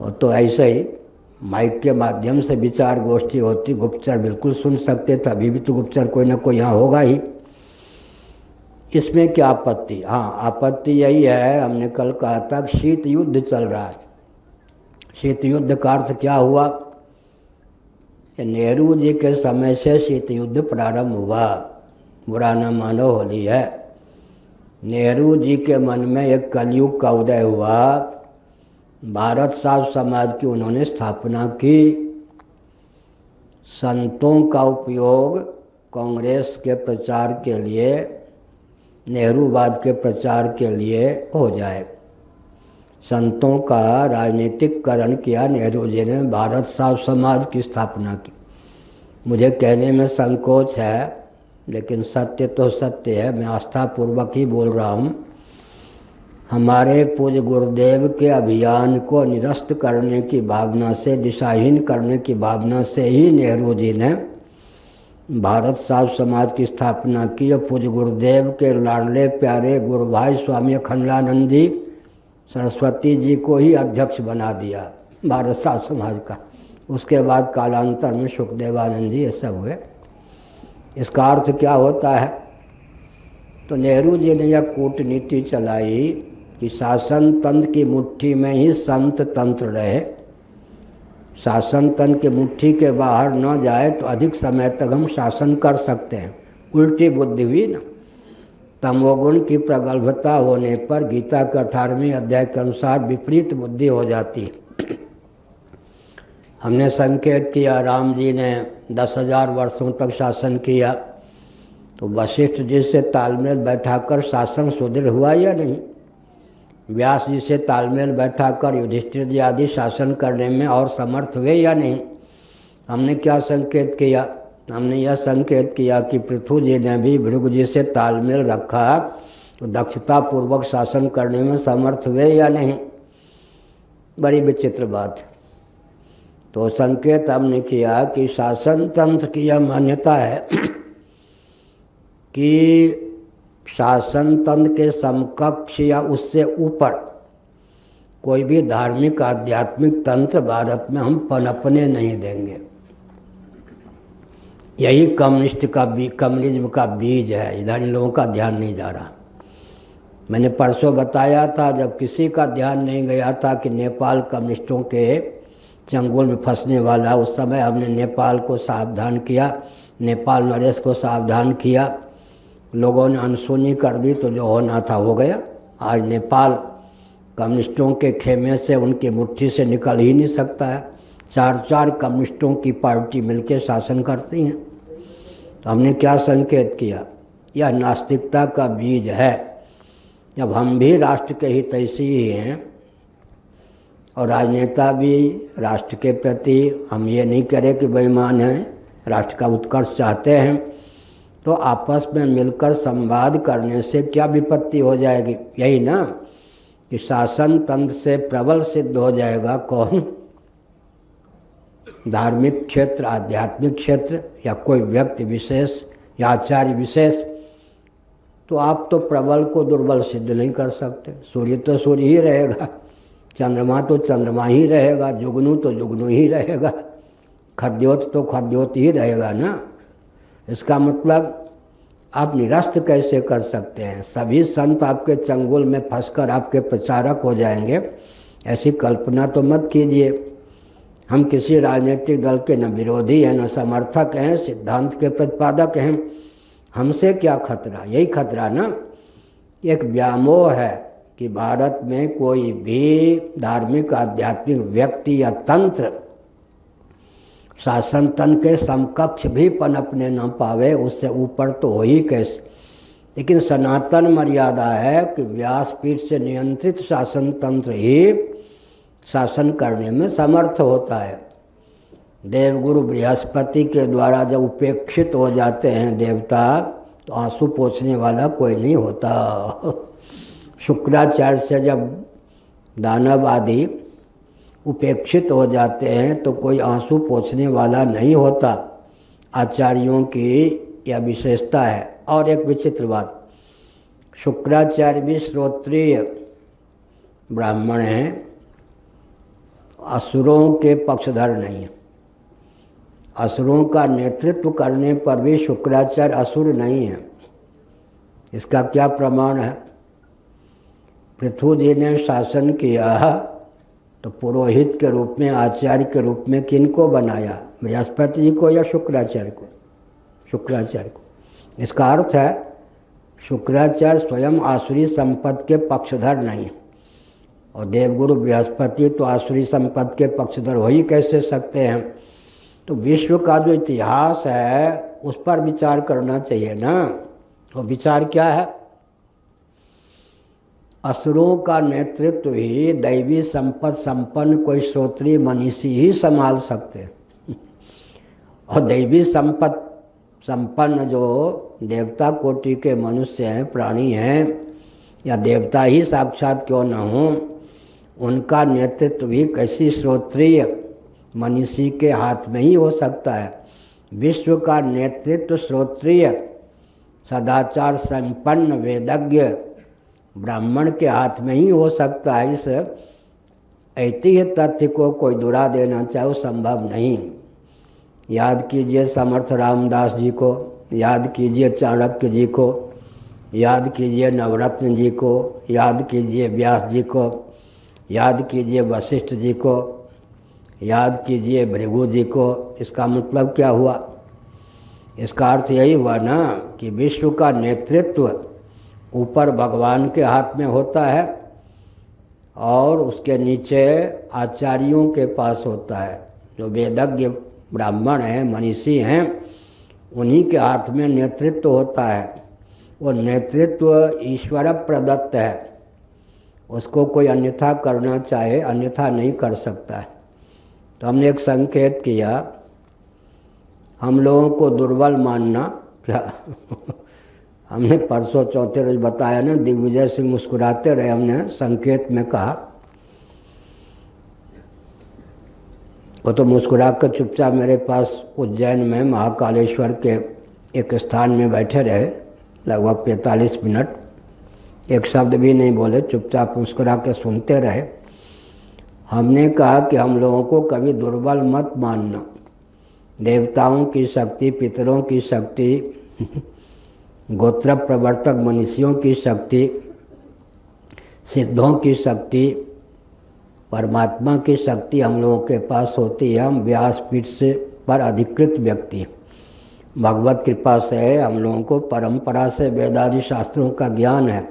और तो ऐसे ही माइक के माध्यम से विचार गोष्ठी होती, गुप्तचर बिल्कुल सुन सकते थे, अभी भी तो गुप्तचर कोई ना कोई यहाँ होगा ही। इसमें क्या आपत्ति? हाँ, आपत्ति यही है, हमने कल कहा था शीत युद्ध चल रहा है। शीत युद्ध का अर्थ क्या हुआ? नेहरू जी के समय से शीत युद्ध प्रारंभ हुआ। बुरा न मानो, होली है। नेहरू जी के मन में एक कलयुग का उदय हुआ। भारत साध समाज की उन्होंने स्थापना की। संतों का उपयोग कांग्रेस के प्रचार के लिए, नेहरूवाद के प्रचार के लिए हो जाए। संतों का राजनीतिकरण किया नेहरू जी ने, भारत साध समाज की स्थापना की। मुझे कहने में संकोच है, लेकिन सत्य तो सत्य है, मैं आस्थापूर्वक ही बोल रहा हूँ। हमारे पूज्य गुरुदेव के अभियान को निरस्त करने की भावना से, दिशाहीन करने की भावना से ही नेहरू जी ने भारत साध समाज की स्थापना की। और पूज्य गुरुदेव के लाडले प्यारे गुरु भाई स्वामी अखंडानंद जी सरस्वती जी को ही अध्यक्ष बना दिया भारत साध समाज का। उसके बाद कालांतर में सुखदेवानंद जी ये सब हुए। इसका अर्थ क्या होता है? तो नेहरू जी ने यह कूटनीति चलाई कि शासन तंत्र की मुट्ठी में ही संत तंत्र रहे, शासन तंत्र की मुट्ठी के बाहर न जाए तो अधिक समय तक हम शासन कर सकते हैं। उल्टी बुद्धि हुई ना। तमोगुण की प्रगल्भता होने पर गीता के 18वें अध्याय के अनुसार विपरीत बुद्धि हो जाती है। हमने संकेत किया राम जी ने 10,000 वर्षों तक शासन किया, तो वशिष्ठ जी से तालमेल बैठाकर शासन सुदृढ़ हुआ या नहीं? व्यास जी से तालमेल बैठाकर युधिष्ठिर जी आदि शासन करने में और समर्थ हुए या नहीं? हमने क्या संकेत किया? हमने यह संकेत किया कि पृथु जी ने भी भृगु जी से तालमेल रखा तो दक्षतापूर्वक शासन करने में समर्थ हुए या नहीं? बड़ी विचित्र बात है। तो संकेत हमने किया कि शासन तंत्र की यह मान्यता है कि शासन तंत्र के समकक्ष या उससे ऊपर कोई भी धार्मिक आध्यात्मिक तंत्र भारत में हम पनपने नहीं देंगे। यही कम्युनिज्म का बीज है। इधर इन लोगों का ध्यान नहीं जा रहा। मैंने परसों बताया था, जब किसी का ध्यान नहीं गया था कि नेपाल कम्युनिस्टों के चंगुल में फंसने वाला, उस समय हमने नेपाल को सावधान किया, नेपाल नरेश को सावधान किया। लोगों ने अनसुनी कर दी तो जो होना था हो गया। आज नेपाल कम्युनिस्टों के खेमे से, उनकी मुट्ठी से निकल ही नहीं सकता है। 4 कम्युनिस्टों की पार्टी मिलकर शासन करती हैं। तो हमने क्या संकेत किया? यह नास्तिकता का बीज है। जब हम भी राष्ट्र के हितैषी ही हैं और राजनेता भी राष्ट्र के प्रति, हम ये नहीं करें कि बेईमान हैं, राष्ट्र का उत्कर्ष चाहते हैं, तो आपस में मिलकर संवाद करने से क्या विपत्ति हो जाएगी? यही ना कि शासन तंत्र से प्रबल सिद्ध हो जाएगा कौन? धार्मिक क्षेत्र, आध्यात्मिक क्षेत्र, या कोई व्यक्ति विशेष या आचार्य विशेष। तो आप तो प्रबल को दुर्बल सिद्ध नहीं कर सकते। सूर्य तो सूर्य ही रहेगा, चंद्रमा तो चंद्रमा ही रहेगा, जुगनू तो जुगनू ही रहेगा, खद्योत तो खद्योत ही रहेगा ना। इसका मतलब आप निरस्त कैसे कर सकते हैं? सभी संत आपके चंगुल में फंसकर आपके प्रचारक हो जाएंगे, ऐसी कल्पना तो मत कीजिए। हम किसी राजनीतिक दल के न विरोधी हैं, न समर्थक हैं, सिद्धांत के प्रतिपादक हैं। हमसे क्या खतरा? यही खतरा ना, एक व्यामोह है कि भारत में कोई भी धार्मिक आध्यात्मिक व्यक्ति या तंत्र शासन तंत्र के समकक्ष भी पनपने न पावे, उससे ऊपर तो हो ही कैसे। लेकिन सनातन मर्यादा है कि व्यासपीठ से नियंत्रित शासन तंत्र ही शासन करने में समर्थ होता है। देवगुरु बृहस्पति के द्वारा जब उपेक्षित हो जाते हैं देवता, तो आंसू पोंछने वाला कोई नहीं होता। शुक्राचार्य से जब दानव आदि उपेक्षित हो जाते हैं तो कोई आंसू पोंछने वाला नहीं होता। आचार्यों की यह विशेषता है। और एक विचित्र बात, शुक्राचार्य भी श्रोत्रिय ब्राह्मण हैं, असुरों के पक्षधर नहीं है। असुरों का नेतृत्व करने पर भी शुक्राचार्य असुर नहीं है। इसका क्या प्रमाण है? पृथु जी ने शासन किया तो पुरोहित के रूप में, आचार्य के रूप में किनको बनाया? बृहस्पति जी को या शुक्राचार्य को? शुक्राचार्य को। इसका अर्थ है शुक्राचार्य स्वयं आसुरी संपत्ति के पक्षधर नहीं, और देवगुरु बृहस्पति तो आसुरी संपत्ति के पक्षधर हो ही कैसे सकते हैं? तो विश्व का जो इतिहास है उस पर विचार करना चाहिए ना। और विचार क्या है? असुरों का नेतृत्व ही दैवी संपत्ति संपन्न कोई श्रोत्रिय मनीषी ही संभाल सकते हैं। और दैवी संपत्ति संपन्न जो देवता कोटि के मनुष्य हैं, प्राणी हैं, या देवता ही साक्षात क्यों न हो, उनका नेतृत्व भी कैसी श्रोत्रिय मनीषी के हाथ में ही हो सकता है। विश्व का नेतृत्व श्रोत्रिय सदाचार संपन्न वेदज्ञ ब्राह्मण के हाथ में ही हो सकता है। इस ऐतिह्य तथ्य को कोई दुरा देना चाहे वो संभव नहीं। याद कीजिए समर्थ रामदास जी को, याद कीजिए चाणक्य जी को, याद कीजिए नवरत्न जी को, याद कीजिए व्यास जी को, याद कीजिए वशिष्ठ जी को, याद कीजिए भृगु जी को। इसका मतलब क्या हुआ? इसका अर्थ यही हुआ ना कि विश्व का नेतृत्व ऊपर भगवान के हाथ में होता है और उसके नीचे आचार्यों के पास होता है। जो वेदज्ञ ब्राह्मण हैं, मनीषी हैं, उन्हीं के हाथ में नेतृत्व होता है। वो नेतृत्व ईश्वर प्रदत्त है, उसको कोई अन्यथा करना चाहे अन्यथा नहीं कर सकता है। तो हमने एक संकेत किया, हम लोगों को दुर्बल मानना क्या हमने परसों चौथे रोज बताया ना, दिग्विजय सिंह मुस्कुराते रहे, हमने संकेत में कहा। वो तो मुस्कुरा कर चुपचाप मेरे पास उज्जैन में महाकालेश्वर के एक स्थान में बैठे रहे लगभग 45 मिनट, एक शब्द भी नहीं बोले, चुपचाप मुस्कुरा के सुनते रहे। हमने कहा कि हम लोगों को कभी दुर्बल मत मानना। देवताओं की शक्ति, पितरों की शक्ति, गोत्र प्रवर्तक मनीषियों की शक्ति, सिद्धों की शक्ति, परमात्मा की शक्ति हम लोगों के पास होती है। हम व्यासपीठ से पर अधिकृत व्यक्ति, भगवत कृपा से हम लोगों को परंपरा से वेदादि शास्त्रों का ज्ञान है।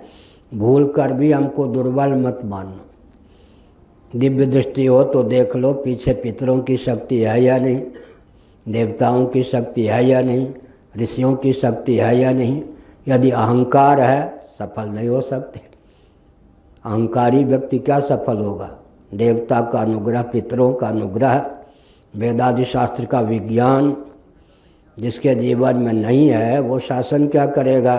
भूल कर भी हमको दुर्बल मत मानना। दिव्य दृष्टि हो तो देख लो पीछे पितरों की शक्ति है या नहीं, देवताओं की शक्ति है या नहीं, ऋषियों की शक्ति है या नहीं। यदि अहंकार है सफल नहीं हो सकते। अहंकारी व्यक्ति क्या सफल होगा? देवता का अनुग्रह, पितरों का अनुग्रह, वेदादि शास्त्र का विज्ञान जिसके जीवन में नहीं है वो शासन क्या करेगा?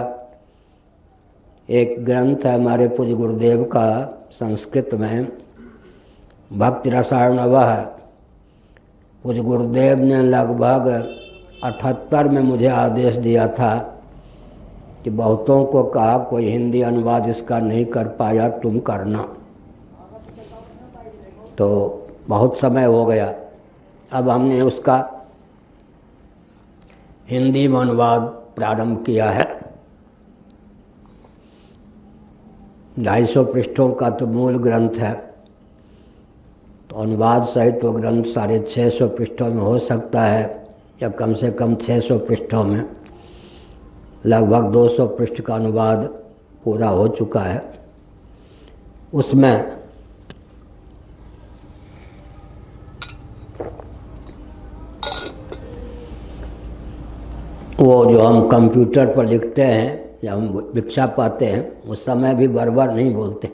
एक ग्रंथ है हमारे पूज्य गुरुदेव का संस्कृत में, भक्ति रसायणवः। पूज्य गुरुदेव ने लगभग 78 में मुझे आदेश दिया था कि बहुतों को कहा कोई हिंदी अनुवाद इसका नहीं कर पाया, तुम करना। तो बहुत समय हो गया, अब हमने उसका हिंदी में अनुवाद प्रारंभ किया है। 250 पृष्ठों का तो मूल ग्रंथ है, तो अनुवाद सहित वो ग्रंथ 650 पृष्ठों में हो सकता है, या कम से कम 600 पृष्ठों में। लगभग 200 पृष्ठ का अनुवाद पूरा हो चुका है। उसमें वो जो हम कंप्यूटर पर लिखते हैं या हम भिक्षा पाते हैं, उस समय भी बरबर नहीं बोलते।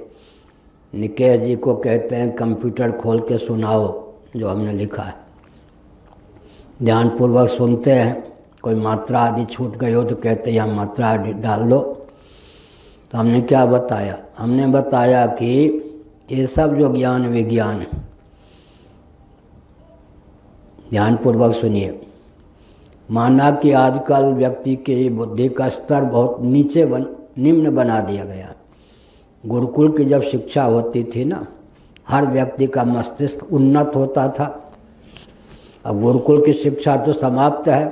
निकेश जी को कहते हैं कंप्यूटर खोल के सुनाओ जो हमने लिखा है। ध्यानपूर्वक सुनते हैं, कोई मात्रा आदि छूट गई हो तो कहते हैं यहाँ मात्रा आदि डाल दो। तो हमने क्या बताया? हमने बताया कि ये सब जो ज्ञान विज्ञान है, ध्यानपूर्वक सुनिए। माना कि आजकल व्यक्ति की बुद्धि का स्तर बहुत निम्न बना दिया गया। गुरुकुल की जब शिक्षा होती थी ना, हर व्यक्ति का मस्तिष्क उन्नत होता था। अब गुरुकुल की शिक्षा तो समाप्त है।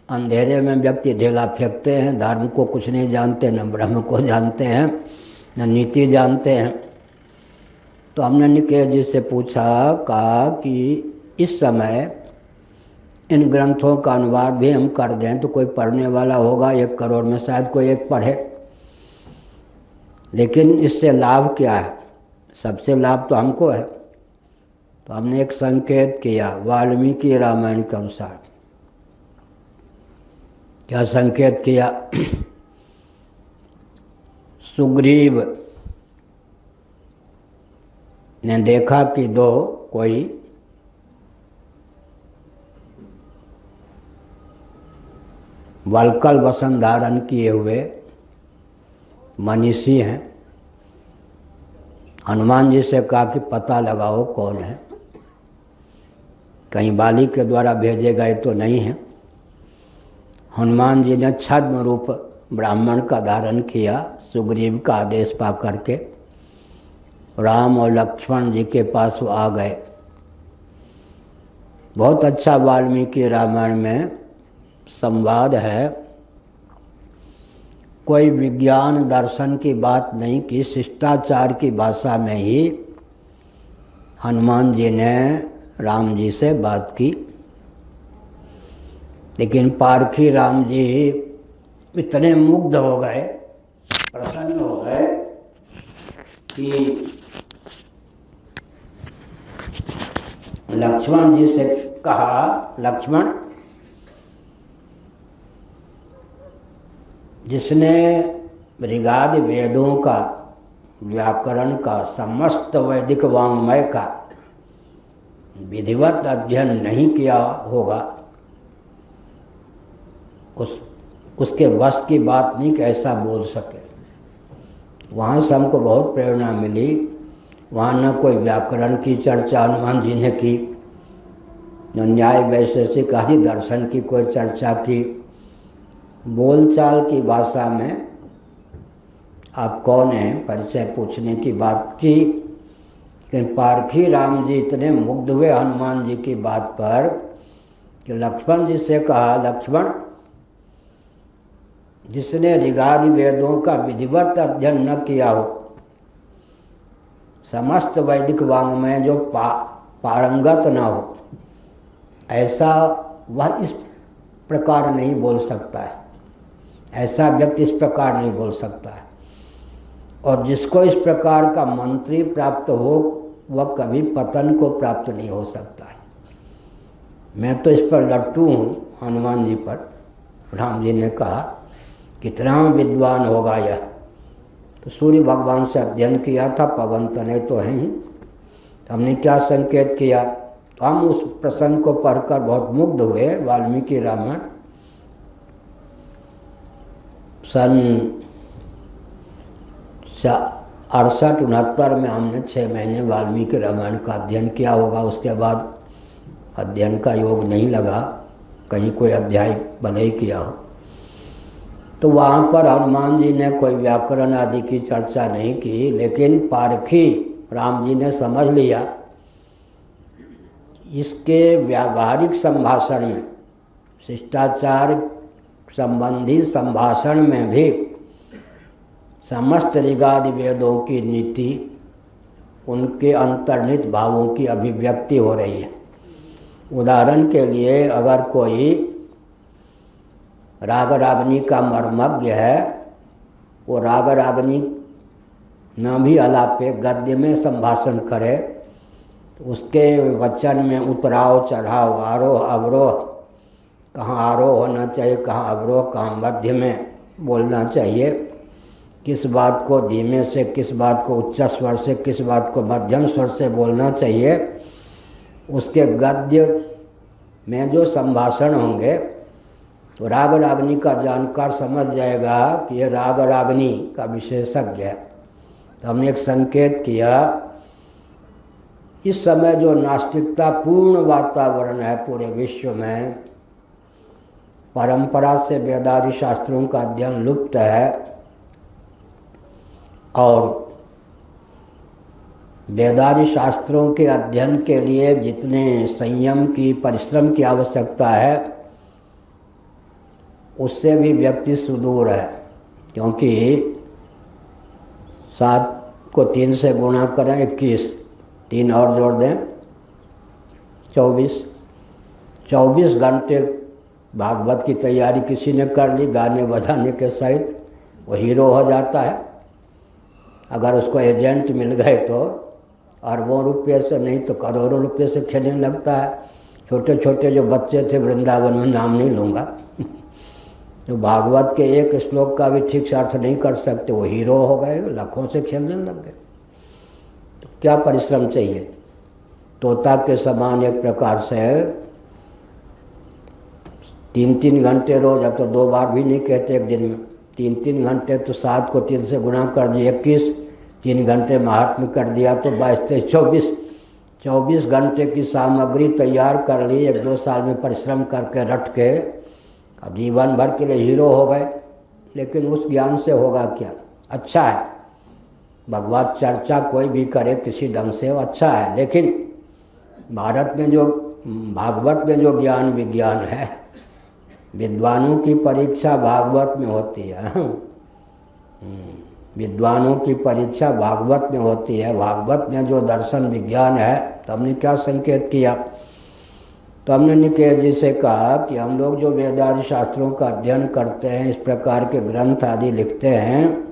अंधेरे में व्यक्ति ढेला फेंकते हैं, धर्म को कुछ नहीं जानते, न ब्रह्म को जानते हैं, न नीति जानते हैं। तो हमने निकेश जी से पूछा, कहा कि इस समय इन ग्रंथों का अनुवाद भी हम कर दें तो कोई पढ़ने वाला होगा 1 करोड़ में शायद कोई एक पढ़े, लेकिन इससे लाभ क्या है? सबसे लाभ तो हमको है। तो हमने एक संकेत किया वाल्मीकि रामायण के अनुसार। क्या संकेत किया? सुग्रीव ने देखा कि दो कोई वल्कल वसन धारण किए हुए मनीषी हैं। हनुमान जी से कहा कि पता लगाओ कौन है, कहीं बाली के द्वारा भेजे गए तो नहीं हैं। हनुमान जी ने छद्म रूप ब्राह्मण का धारण किया, सुग्रीव का आदेश पा करके राम और लक्ष्मण जी के पास वो आ गए। बहुत अच्छा वाल्मीकि रामायण में संवाद है कोई विज्ञान दर्शन की बात नहीं की, शिष्टाचार की भाषा में ही हनुमान जी ने राम जी से बात की। लेकिन पारखी राम जी इतने मुग्ध हो गए, प्रसन्न हो गए कि लक्ष्मण जी से कहा, लक्ष्मण, जिसने ऋगादि वेदों का, व्याकरण का, समस्त वैदिक वाङ्मय का विधिवत अध्ययन नहीं किया होगा, उसके वश की बात नहीं कि ऐसा बोल सके। वहाँ से हमको बहुत प्रेरणा मिली। वहाँ न कोई व्याकरण की चर्चा हनुमान जी ने की, न न्याय वैशेषिक आदि दर्शन की कोई चर्चा की। बोलचाल की भाषा में आप कौन हैं परिचय पूछने की बात की। लेकिन पारखी राम जी इतने मुग्ध हुए हनुमान जी की बात पर कि लक्ष्मण जी से कहा, लक्ष्मण, जिसने ऋगादि वेदों का विधिवत अध्ययन न किया हो, समस्त वैदिक वाङ्मय जो पारंगत न हो, ऐसा वह इस प्रकार नहीं बोल सकता है, ऐसा व्यक्ति इस प्रकार नहीं बोल सकता है। और जिसको इस प्रकार का मंत्री प्राप्त हो वह कभी पतन को प्राप्त नहीं हो सकता है। मैं तो इस पर लट्टू हूँ हनुमान जी पर। राम जी ने कहा, कितना विद्वान होगा यह। तो सूर्य भगवान से अध्ययन किया था, पवन तनय तो हैं ही। हमने क्या संकेत किया, तो हम उस प्रसंग को पढ़कर बहुत मुग्ध हुए। वाल्मीकि रामायण सन 68-69 में हमने 6 महीने वाल्मीकि रामायण का अध्ययन किया होगा। उसके बाद अध्ययन का योग नहीं लगा, कहीं कोई अध्याय भले ही किया हो। तो वहाँ पर हनुमान जी ने कोई व्याकरण आदि की चर्चा नहीं की, लेकिन पारखी राम जी ने समझ लिया इसके व्यावहारिक संभाषण में, शिष्टाचार संबंधी संभाषण में भी समस्त ऋगादि वेदों की नीति, उनके अंतर्निहित भावों की अभिव्यक्ति हो रही है। उदाहरण के लिए, अगर कोई राग रागनी का मर्मज्ञ है, वो राग रागनी न भी अलापे गद्य में संभाषण करे, तो उसके वचन में उतराव चढ़ाव, आरोह अवरोह, कहाँ आरोह होना चाहिए, कहाँ अवरोह, कहाँ मध्य में बोलना चाहिए, किस बात को धीमे से, किस बात को उच्च स्वर से, किस बात को मध्यम स्वर से बोलना चाहिए, उसके गद्य में जो संभाषण होंगे, तो राग रागनी का जानकार समझ जाएगा कि ये राग रागनी का विशेषज्ञ है। तो हमने एक संकेत किया, इस समय जो नास्तिकता पूर्ण वातावरण है पूरे विश्व में, परंपरा से वेदादि शास्त्रों का अध्ययन लुप्त है, और वेदादि शास्त्रों के अध्ययन के लिए जितने संयम की, परिश्रम की आवश्यकता है, उससे भी व्यक्ति सुदूर है। क्योंकि 7 को 3 से गुणा करें 21, 3 और जोड़ दें 24 घंटे भागवत की तैयारी किसी ने कर ली गाने बजाने के सहित, वो हीरो हो जाता है। अगर उसको एजेंट मिल गए तो अरबों रुपये से नहीं तो करोड़ों रुपये से खेलने लगता है। छोटे छोटे जो बच्चे थे वृंदावन में, नाम नहीं लूँगा, जो भागवत के एक श्लोक का भी ठीक से अर्थ नहीं कर सकते, वो हीरो हो गए, लाखों से खेलने लग गए। तो क्या परिश्रम चाहिए। तोता के समान एक प्रकार से 3-3 घंटे रोज, अब तो 2 बार भी नहीं कहते एक दिन में, 3-3 घंटे, तो 7 को 3 से गुणा कर दिए 21, 3 घंटे महात्म्य कर दिया तो 22-23, 24 घंटे की सामग्री तैयार कर ली, 1-2 साल में परिश्रम करके रट के, अब जीवन भर के लिए हीरो हो गए। लेकिन उस ज्ञान से होगा क्या। अच्छा है भगवत चर्चा कोई भी करे किसी ढंग से, वो अच्छा है, लेकिन भारत में जो भागवत में जो ज्ञान विज्ञान है, विद्वानों की परीक्षा भागवत में होती है। विद्वानों की परीक्षा भागवत में होती है। भागवत में जो दर्शन विज्ञान है, तो हमने क्या संकेत किया? तो हमने निकेत जी से कहा कि हम लोग जो वेदादि शास्त्रों का अध्ययन करते हैं, इस प्रकार के ग्रंथ आदि लिखते हैं,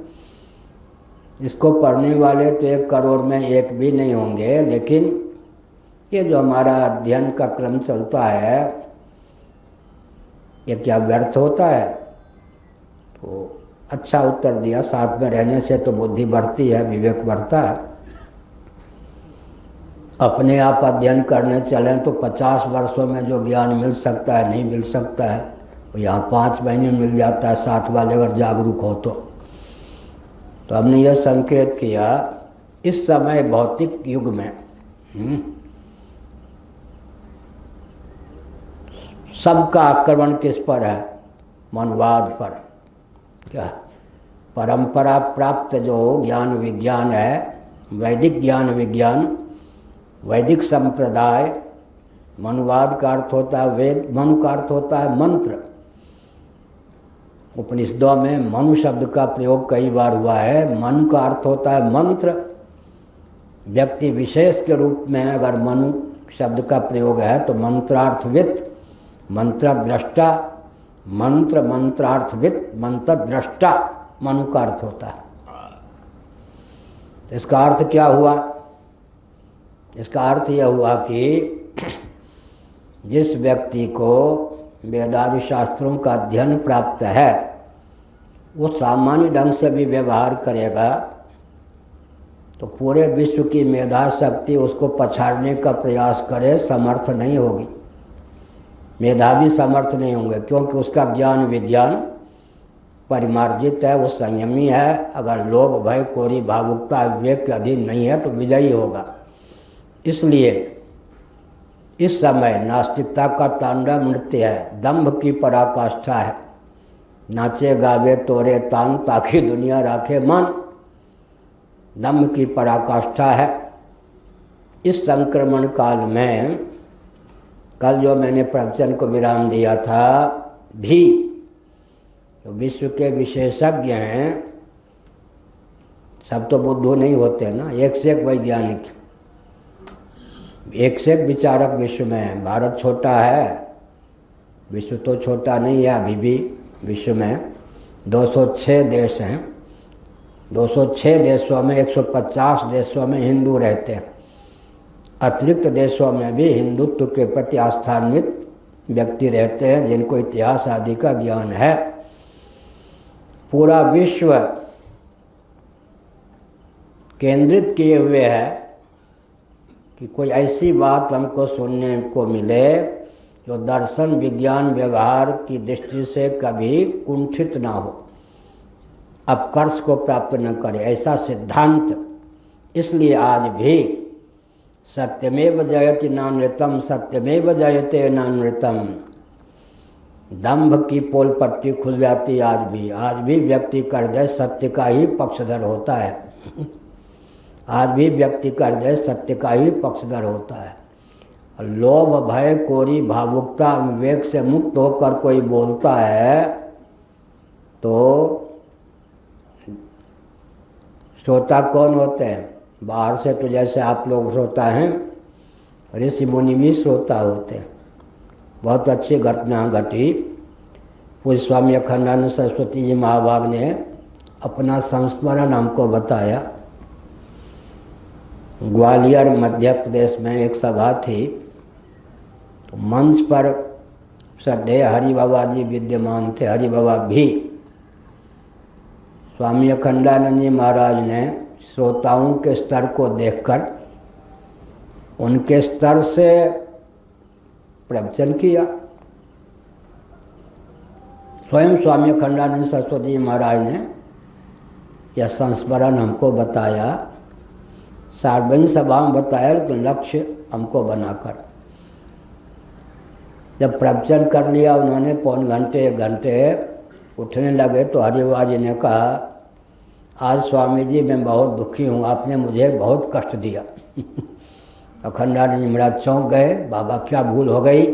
इसको पढ़ने वाले तो 1 करोड़ में 1 भी नहीं होंगे, लेकिन ये जो हमारा अध्ययन का क्रम चलता है, ये क्या व्यर्थ होता है? तो अच्छा उत्तर दिया, साथ में रहने से तो बुद्धि बढ़ती है, विवेक बढ़ता है। अपने आप अध्ययन करने चलें तो 50 वर्षों में जो ज्ञान मिल सकता है नहीं मिल सकता है, तो यहाँ 5 महीने में मिल जाता है, साथ वाले अगर जागरूक हो तो हमने यह संकेत किया, इस समय भौतिक युग में सबका आक्रमण किस पर है? मनवाद पर। क्या परंपरा प्राप्त जो ज्ञान विज्ञान है, वैदिक ज्ञान विज्ञान, वैदिक संप्रदाय, मनुवाद का अर्थ होता है वेद, मनु का अर्थ होता है मंत्र। उपनिषदों में मनु शब्द का प्रयोग कई बार हुआ है। मनु का अर्थ होता है मंत्र। व्यक्ति विशेष के रूप में अगर मनु शब्द का प्रयोग है तो मंत्रार्थविद, मंत्रद्रष्टा, मंत्र मंत्रार्थविद, मंत्रद्रष्टा मनु का अर्थ होता है। इसका अर्थ क्या हुआ? इसका अर्थ यह हुआ कि जिस व्यक्ति को वेदादि शास्त्रों का अध्ययन प्राप्त है, वो सामान्य ढंग से भी व्यवहार करेगा तो पूरे विश्व की मेधा शक्ति उसको पछाड़ने का प्रयास करे, समर्थ नहीं होगी। मेधावी समर्थ नहीं होंगे, क्योंकि उसका ज्ञान विज्ञान परिमार्जित है, वो संयमी है। अगर लोभ भय कोरी भावुकता विवेक के अधीन नहीं है तो विजयी होगा। इसलिए इस समय नास्तिकता का तांडव नृत्य है, दंभ की पराकाष्ठा है। नाचे गावे तोरे तान ताकि दुनिया राखे मन, दंभ की पराकाष्ठा है। इस संक्रमण काल में कल जो मैंने प्रवचन को विराम दिया था भी, तो विश्व के विशेषज्ञ हैं, सब तो बुद्धू नहीं होते ना, एक से एक वैज्ञानिक, एक से एक विचारक विश्व में है। भारत छोटा है, विश्व तो छोटा नहीं है अभी भी। विश्व में 206 देश हैं, 206 देशों में 150 देशों में हिंदू रहते हैं। अतिरिक्त देशों में भी हिंदुत्व के प्रति आस्थान्वित व्यक्ति रहते हैं, जिनको इतिहास आदि का ज्ञान है। पूरा विश्व केंद्रित किए हुए है कि कोई ऐसी बात हमको सुनने को मिले जो दर्शन विज्ञान व्यवहार की दृष्टि से कभी कुंठित ना हो, अपकर्ष को प्राप्त न करे, ऐसा सिद्धांत। इसलिए आज भी सत्यमेव जयति नानृतम, सत्यमेव जयते नानृतम, दंभ की पोल पट्टी खुल जाती। आज भी व्यक्ति का हृदय सत्य का ही पक्षधर होता है। आज भी व्यक्ति का हृदय सत्य का ही पक्षधर होता है। लोभ भय कोरी भावुकता विवेक से मुक्त होकर कोई बोलता है तो श्रोता कौन होते हैं? बाहर से तो जैसे आप लोग श्रोता हैं, ऋषि मुनि भी श्रोता होते हैं। बहुत अच्छी घटना घटी। पूज्य स्वामी अखंडानंद सरस्वती जी महाभाग ने अपना संस्मरण हमको बताया। ग्वालियर मध्य प्रदेश में एक सभा थी, तो मंच पर श्रद्धेय हरि बाबा जी विद्यमान थे। हरि बाबा भी स्वामी अखंडानंद जी महाराज ने श्रोताओं के स्तर को देखकर उनके स्तर से प्रवचन किया। स्वयं स्वामी अखंडानंद सरस्वती महाराज ने यह संस्मरण हमको बताया, सार्वजनिक सभा में बताया, तो लक्ष्य हमको बनाकर। जब प्रवचन कर लिया उन्होंने, पौन घंटे 1 घंटे, उठने लगे तो हरिवाज जी ने कहा, आज स्वामी जी मैं बहुत दुखी हूँ, आपने मुझे बहुत कष्ट दिया। अखंडानंद जी महाराज चौंक गए, बाबा क्या भूल हो गई?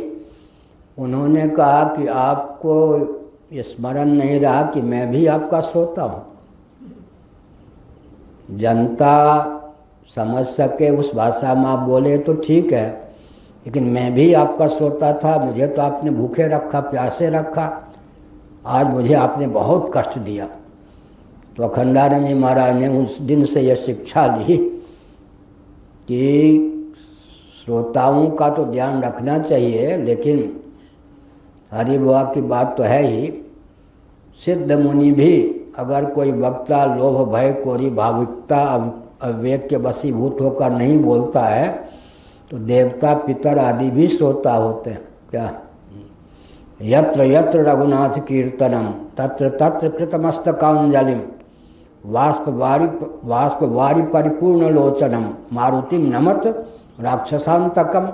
उन्होंने कहा कि आपको ये स्मरण नहीं रहा कि मैं भी आपका श्रोता हूँ। जनता समझ सके उस भाषा में आप बोले तो ठीक है, लेकिन मैं भी आपका श्रोता था, मुझे तो आपने भूखे रखा, प्यासे रखा, आज मुझे आपने बहुत कष्ट दिया। तो अखंडानंद जी महाराज ने उस दिन से यह शिक्षा ली कि श्रोताओं का तो ध्यान रखना चाहिए, लेकिन हरि बुआ की बात तो है ही, सिद्ध मुनि भी अगर कोई वक्ता लोभ भय कोरी भावुकता अविवेक के वशीभूत होकर नहीं बोलता है तो देवता पितर आदि भी श्रोता होते हैं। क्या यत्र यत्र रघुनाथ कीर्तनम तत्र तत्र कृतमस्तकांजलिम वाष्प वारी परिपूर्ण लोचनम मारुतिम नमत राक्षसांतकम।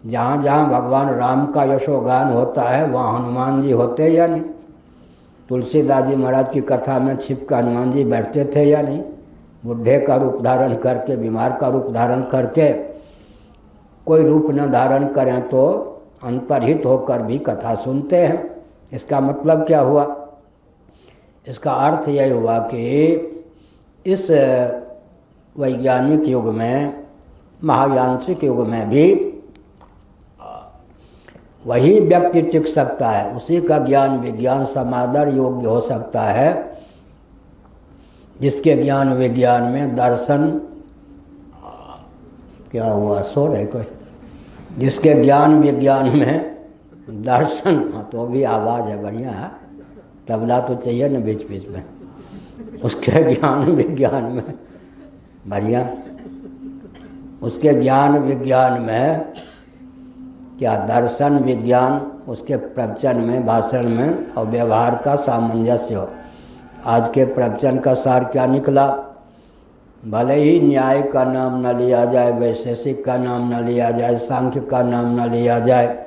जहाँ जहाँ भगवान राम का यशोगान होता है वहाँ हनुमान जी होते या नहीं? तुलसीदास जी महाराज की कथा में छिप कर हनुमान जी बैठते थे या नहीं? बुढ़े का रूप धारण करके, बीमार का रूप धारण करके, कोई रूप न धारण करें तो अंतर्हित होकर भी कथा सुनते हैं। इसका मतलब क्या हुआ? इसका अर्थ यही हुआ कि इस वैज्ञानिक युग में, महायांत्रिक युग में भी वही व्यक्ति टिक सकता है, उसी का ज्ञान विज्ञान समादर योग्य हो सकता है जिसके ज्ञान विज्ञान में दर्शन, क्या हुआ सो रहे कोई, जिसके ज्ञान विज्ञान में दर्शन, हाँ तो भी आवाज़ है बढ़िया है, तबला तो चाहिए न बीच बीच में, उसके ज्ञान विज्ञान में बढ़िया, उसके ज्ञान विज्ञान में क्या दर्शन विज्ञान, उसके प्रवचन में, भाषण में और व्यवहार का सामंजस्य हो। आज के प्रवचन का सार क्या निकला? भले ही न्याय का नाम न लिया जाए, वैशेषिक का नाम न लिया जाए, सांख्य का नाम न लिया जाए,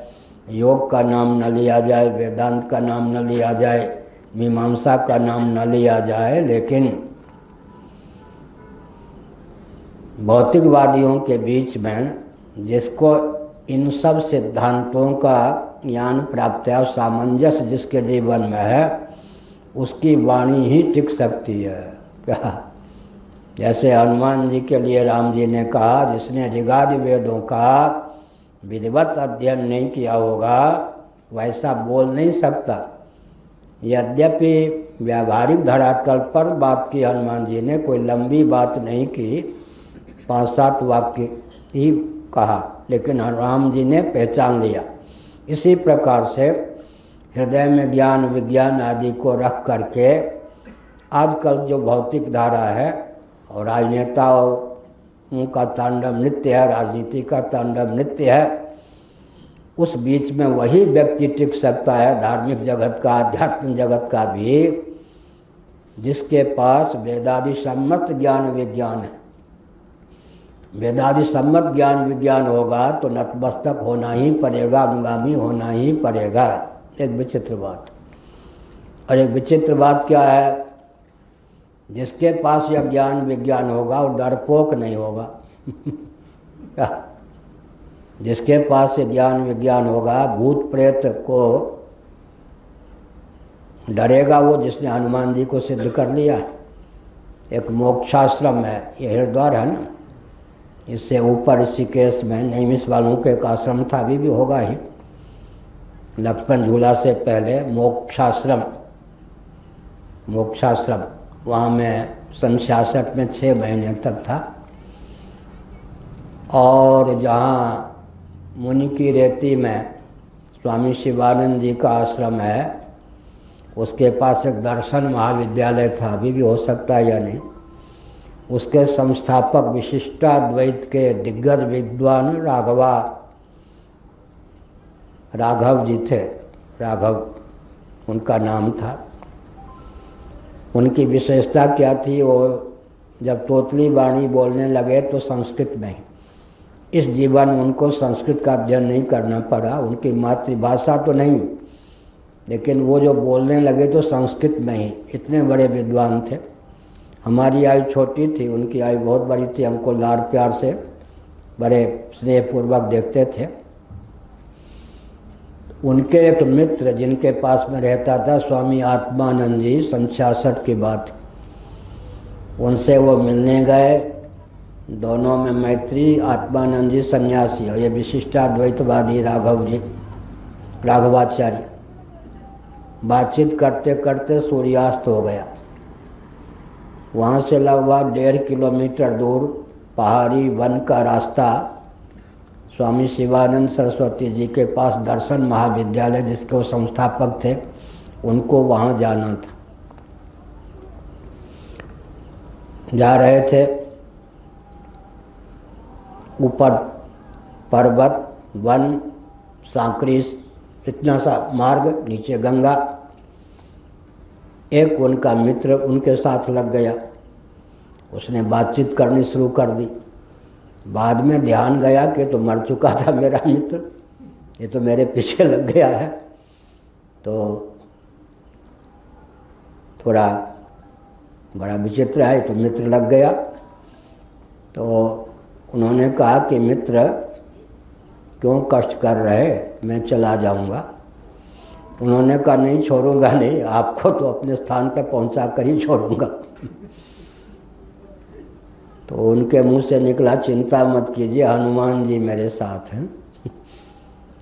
योग का नाम न लिया जाए, वेदांत का नाम न लिया जाए, मीमांसा का नाम न लिया जाए, लेकिन भौतिकवादियों के बीच में जिसको इन सब सिद्धांतों का ज्ञान प्राप्त है और सामंजस्य जिसके जीवन में है, उसकी वाणी ही टिक सकती है। क्या? जैसे हनुमान जी के लिए राम जी ने कहा, जिसने ऋगादि वेदों का विधिवत अध्ययन नहीं किया होगा वैसा बोल नहीं सकता। यद्यपि व्यावहारिक धरातल पर बात की हनुमान जी ने, कोई लंबी बात नहीं की, 5-7 वाक्य ही कहा, लेकिन राम जी ने पहचान लिया। इसी प्रकार से हृदय में ज्ञान विज्ञान आदि को रख करके आजकल जो भौतिक धारा है और राजनेताओं का तांडव नृत्य है, राजनीति का तांडव नृत्य है, उस बीच में वही व्यक्ति टिक सकता है, धार्मिक जगत का, आध्यात्मिक जगत का भी, जिसके पास वेदादि सम्मत ज्ञान विज्ञान है। वेदादि सम्मत ज्ञान विज्ञान होगा तो नतमस्तक होना ही पड़ेगा, अनुगामी होना ही पड़ेगा। एक विचित्र बात। और एक विचित्र बात क्या है? जिसके पास यह ज्ञान विज्ञान होगा वो डरपोक नहीं होगा। जिसके पास ये ज्ञान विज्ञान होगा, भूत प्रेत को डरेगा वो, जिसने हनुमान जी को सिद्ध कर लिया। एक मोक्षाश्रम है, ये हरिद्वार है ना, इससे ऊपर ऋषिकेश में नैमिष वालों के एक आश्रम था, अभी भी होगा ही, लक्ष्मण झूला से पहले मोक्षाश्रम, वहाँ में सन 66 में 6 महीने तक था। और जहाँ मुनि की रेती में स्वामी शिवानंद जी का आश्रम है, उसके पास एक दर्शन महाविद्यालय था, अभी भी हो सकता है या नहीं। उसके संस्थापक विशिष्टाद्वैत के दिग्गज विद्वान राघव जी थे, राघव उनका नाम था। उनकी विशेषता क्या थी? वो जब तोतली वाणी बोलने लगे तो संस्कृत में ही, इस जीवन में उनको संस्कृत का अध्ययन नहीं करना पड़ा, उनकी मातृभाषा तो नहीं, लेकिन वो जो बोलने लगे तो संस्कृत में ही। इतने बड़े विद्वान थे। हमारी आयु छोटी थी, उनकी आयु बहुत बड़ी थी, हमको लाड़ प्यार से बड़े स्नेहपूर्वक देखते थे। उनके एक मित्र जिनके पास में रहता था, स्वामी आत्मानंद जी, सन 66 की बात, उनसे वो मिलने गए, दोनों में मैत्री। आत्मानंद जी सन्यासी और ये विशिष्टाद्वैतवादी राघवाचार्य। बातचीत करते करते सूर्यास्त हो गया। वहाँ से लगभग 1.5 किलोमीटर दूर पहाड़ी वन का रास्ता स्वामी शिवानंद सरस्वती जी के पास दर्शन महाविद्यालय, जिसके वो संस्थापक थे, उनको वहाँ जाना था। जा रहे थे, ऊपर पर्वत, वन, सांकरी, इतना सा मार्ग, नीचे गंगा। एक उनका मित्र उनके साथ लग गया, उसने बातचीत करनी शुरू कर दी। बाद में ध्यान गया कि तो मर चुका था मेरा मित्र, ये तो मेरे पीछे लग गया है। तो थोड़ा बड़ा विचित्र है, तो मित्र लग गया। तो उन्होंने कहा कि मित्र क्यों कष्ट कर रहे, मैं चला जाऊंगा। उन्होंने कहा नहीं, छोड़ूंगा नहीं, आपको तो अपने स्थान पर पहुंचा कर ही छोड़ूंगा। तो उनके मुंह से निकला, चिंता मत कीजिए, हनुमान जी मेरे साथ हैं।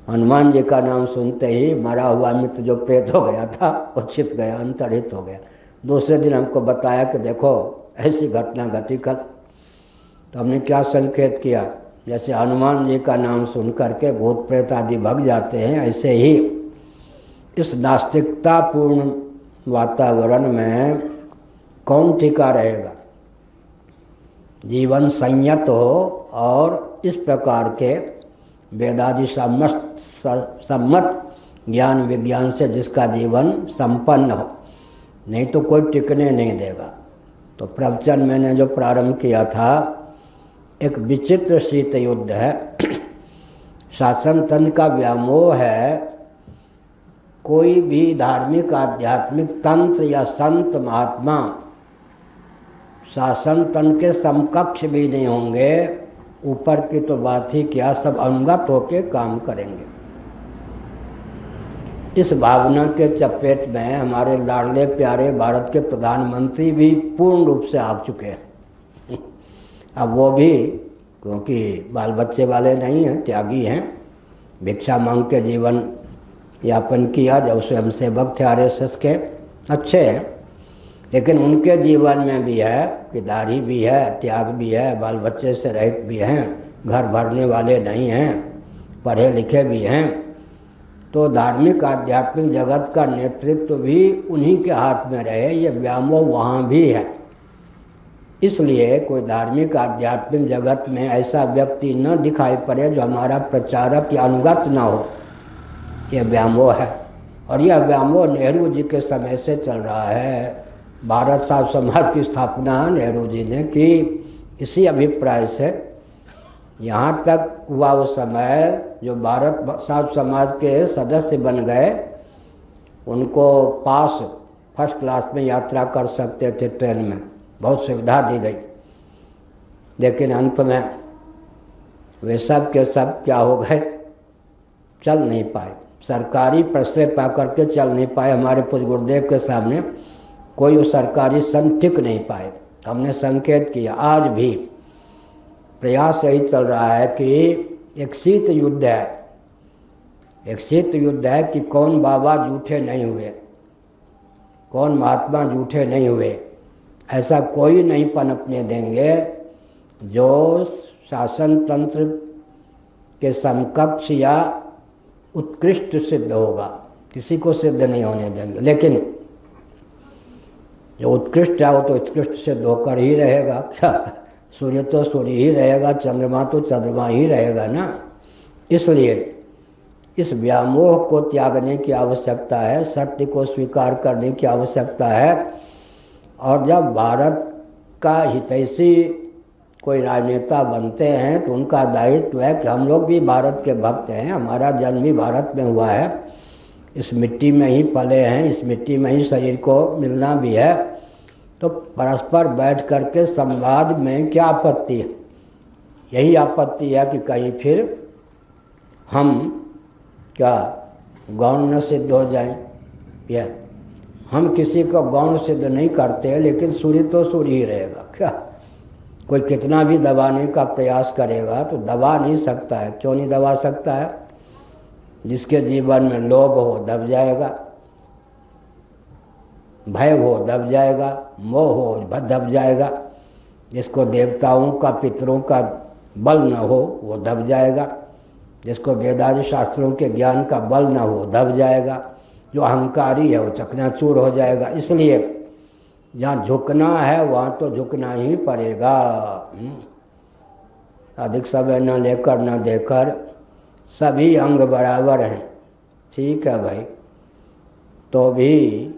हनुमान जी का नाम सुनते ही मरा हुआ मित्र जो प्रेत हो गया था वो छिप गया, अंतर्हित हो गया। दूसरे दिन हमको बताया कि देखो ऐसी घटना घटी कल। तो हमने क्या संकेत किया, जैसे हनुमान जी का नाम सुन करके भूत प्रेत आदि भग जाते हैं, ऐसे ही इस नास्तिकतापूर्ण वातावरण में कौन टिका रहेगा। जीवन संयत हो और इस प्रकार के वेदादि सम्मत ज्ञान विज्ञान से जिसका जीवन संपन्न हो, नहीं तो कोई टिकने नहीं देगा। तो प्रवचन मैंने जो प्रारंभ किया था, एक विचित्र शीत युद्ध है। शासन तंत्र का व्यामोह है। कोई भी धार्मिक आध्यात्मिक तंत्र या संत महात्मा शासन तंत्र के समकक्ष भी नहीं होंगे। ऊपर की तो बात ही क्या, सब अनुगत होके काम करेंगे। इस भावना के चपेट में हमारे लाडले प्यारे भारत के प्रधानमंत्री भी पूर्ण रूप से आ चुके हैं। अब वो भी, क्योंकि बाल बच्चे वाले नहीं हैं, त्यागी हैं, भिक्षा मांग के जीवन यापन किया, जब स्वयं सेवक थे आरएसएस के, अच्छे हैं, लेकिन उनके जीवन में भी है कि दाढ़ी भी है, त्याग भी है, बाल बच्चे से रहित भी हैं, घर भरने वाले नहीं हैं, पढ़े लिखे भी हैं। तो धार्मिक आध्यात्मिक जगत का नेतृत्व भी उन्हीं के हाथ में रहे, ये व्यामोह वहाँ भी है। इसलिए कोई धार्मिक आध्यात्मिक जगत में ऐसा व्यक्ति न दिखाई पड़े जो हमारा प्रचारक या अनुगत न हो, यह व्यामोह है। और यह व्यामोह नेहरू जी के समय से चल रहा है। भारत साध समाज की स्थापना नेहरू जी ने की इसी अभिप्राय से। यहाँ तक हुआ उस समय जो भारत साध समाज के सदस्य बन गए, उनको पास फर्स्ट क्लास में यात्रा कर सकते थे ट्रेन में, बहुत सुविधा दी गई। लेकिन अंत में वे सब के सब क्या हो गए, चल नहीं पाए, सरकारी प्रश्रय पा करके चल नहीं पाए। हमारे पूज्य गुरुदेव के सामने कोई वो सरकारी संत टिक नहीं पाए। हमने संकेत किया, आज भी प्रयास यही चल रहा है कि एक शीत युद्ध है, एक शीत युद्ध है कि कौन बाबा झूठे नहीं हुए, कौन महात्मा झूठे नहीं हुए। ऐसा कोई नहीं पनपने देंगे जो शासन तंत्र के समकक्ष या उत्कृष्ट सिद्ध होगा, किसी को सिद्ध नहीं होने देंगे। लेकिन जो उत्कृष्ट है वो तो उत्कृष्ट सिद्ध होकर ही रहेगा। क्या सूर्य तो सूर्य ही रहेगा, चंद्रमा तो चंद्रमा ही रहेगा ना। इसलिए इस व्यामोह को त्यागने की आवश्यकता है, सत्य को स्वीकार करने की आवश्यकता है। और जब भारत का हितैषी कोई राजनेता बनते हैं तो उनका दायित्व है कि हम लोग भी भारत के भक्त हैं, हमारा जन्म भी भारत में हुआ है, इस मिट्टी में ही पले हैं, इस मिट्टी में ही शरीर को मिलना भी है। तो परस्पर बैठ करके संवाद में क्या आपत्ति है? यही आपत्ति है कि कहीं फिर हम क्या गौण न सिद्ध हो जाएं। यह हम किसी को गौण सिद्ध नहीं करते, लेकिन सूर्य तो सूर्य ही रहेगा। क्या कोई कितना भी दबाने का प्रयास करेगा तो दबा नहीं सकता है। क्यों नहीं दबा सकता है? जिसके जीवन में लोभ हो दब जाएगा, भय हो दब जाएगा, मोह हो दब जाएगा। जिसको देवताओं का पितरों का बल न हो वो दब जाएगा। जिसको वेदादि शास्त्रों के ज्ञान का बल न हो दब जाएगा। जो अहंकारी है वो चकनाचूर हो जाएगा। इसलिए जहाँ झुकना है वहाँ तो झुकना ही पड़ेगा। अधिक समय न लेकर न देकर सभी अंग बराबर हैं। ठीक है भाई, तो भी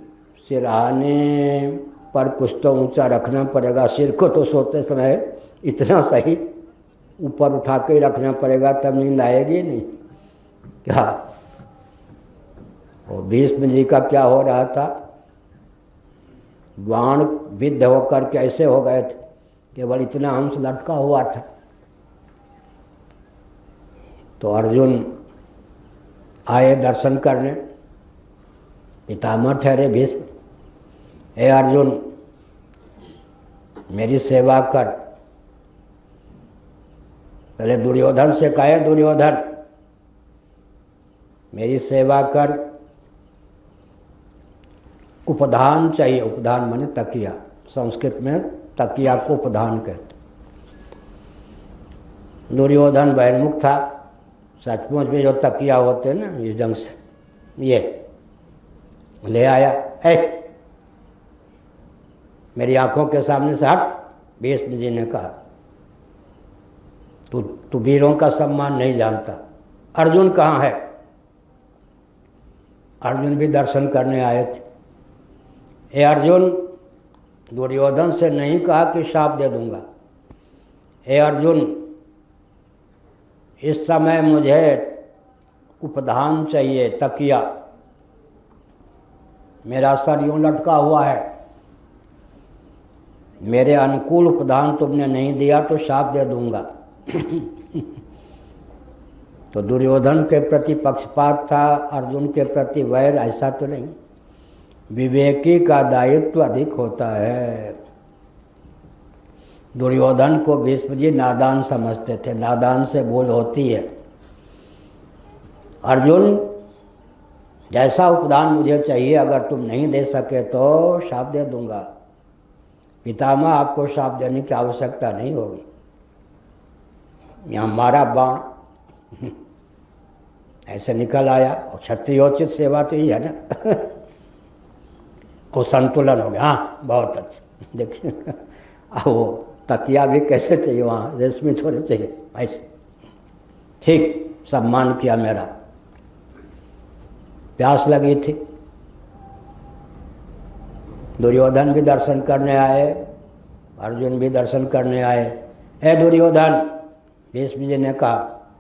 सिरहाने पर कुछ तो ऊंचा रखना पड़ेगा। सिर को तो सोते समय इतना सही ऊपर उठा के ही रखना पड़ेगा, तब नींद आएगी नहीं। क्या वो भीष्म जी का क्या हो रहा था? बाण विद्ध होकर कैसे हो गए थे? केवल इतना हंस लटका हुआ था। तो अर्जुन आए दर्शन करने। पितामह ठहरे भीष्म, हे अर्जुन मेरी सेवा कर। पहले दुर्योधन से कहे, दुर्योधन मेरी सेवा कर। उपधान चाहिए। उपधान माने तकिया, संस्कृत में तकिया को उपधान कहते। दुर्योधन बहिर्मुख था। सचमुच में जो तकिया होते ना इस ढंग से, ये ले आया। मेरी आंखों के सामने से हट। भीष्म जी ने कहा, तू वीरों का सम्मान नहीं जानता। अर्जुन कहाँ है? अर्जुन भी दर्शन करने आए थे। हे अर्जुन, दुर्योधन से नहीं कहा कि शाप दे दूंगा। हे अर्जुन, इस समय मुझे उपधान चाहिए, तकिया। मेरा सर यूं लटका हुआ है, मेरे अनुकूल उपधान तुमने नहीं दिया तो शाप दे दूंगा। तो दुर्योधन के प्रति पक्षपात था, अर्जुन के प्रति वैर ऐसा तो नहीं। विवेकी का दायित्व अधिक होता है। दुर्योधन को भीष्म जी नादान समझते थे। नादान से भूल होती है। अर्जुन, जैसा उपदान मुझे चाहिए, अगर तुम नहीं दे सके तो शाप दे दूंगा। पितामह, आपको शाप देने की आवश्यकता नहीं होगी। यहाँ मारा बाण ऐसे निकल आया। और क्षत्रियोचित सेवा तो ही है ना। वो संतुलन हो गया। हाँ, बहुत अच्छा। देखिए अब वो तकिया भी कैसे चाहिए, वहाँ रेशमी थोड़े चाहिए, ऐसे ठीक सम्मान किया मेरा। प्यास लगी थी। दुर्योधन भी दर्शन करने आए, अर्जुन भी दर्शन करने आए। हे दुर्योधन, भीष्म जी ने कहा,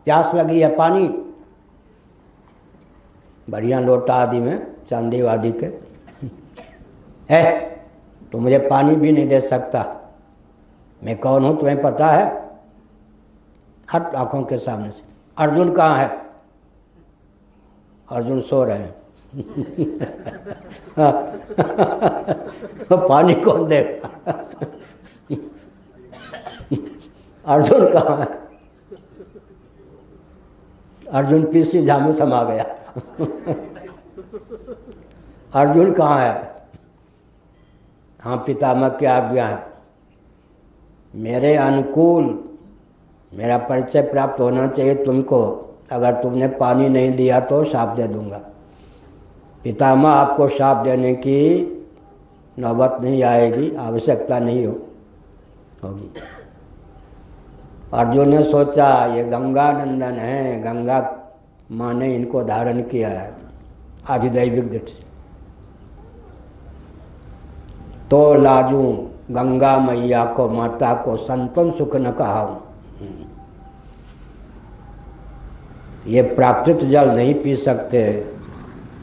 प्यास लगी है, पानी। बढ़िया लोटा आदि में, चांदी वादी के। है तो मुझे पानी भी नहीं दे सकता। मैं कौन हूँ तुम्हें पता है? हट आंखों के सामने से। अर्जुन कहाँ है? अर्जुन सो रहे हैं। तो पानी कौन देगा? अर्जुन कहाँ है? अर्जुन पीसी झामे समा गया। अर्जुन कहाँ है? हाँ पितामह की आज्ञा है। मेरे अनुकूल मेरा परिचय प्राप्त होना चाहिए तुमको। अगर तुमने पानी नहीं दिया तो शाप दे दूंगा। पितामह, आपको शाप देने की नौबत नहीं आएगी, आवश्यकता नहीं होगी। अर्जुन ने सोचा ये गंगा नंदन है, गंगा माँ ने इनको धारण किया है आधिदैविक दृष्टि। तो लाजू गंगा मैया को, माता को संतन सुख न कहा हूँ। ये प्राकृत जल नहीं पी सकते।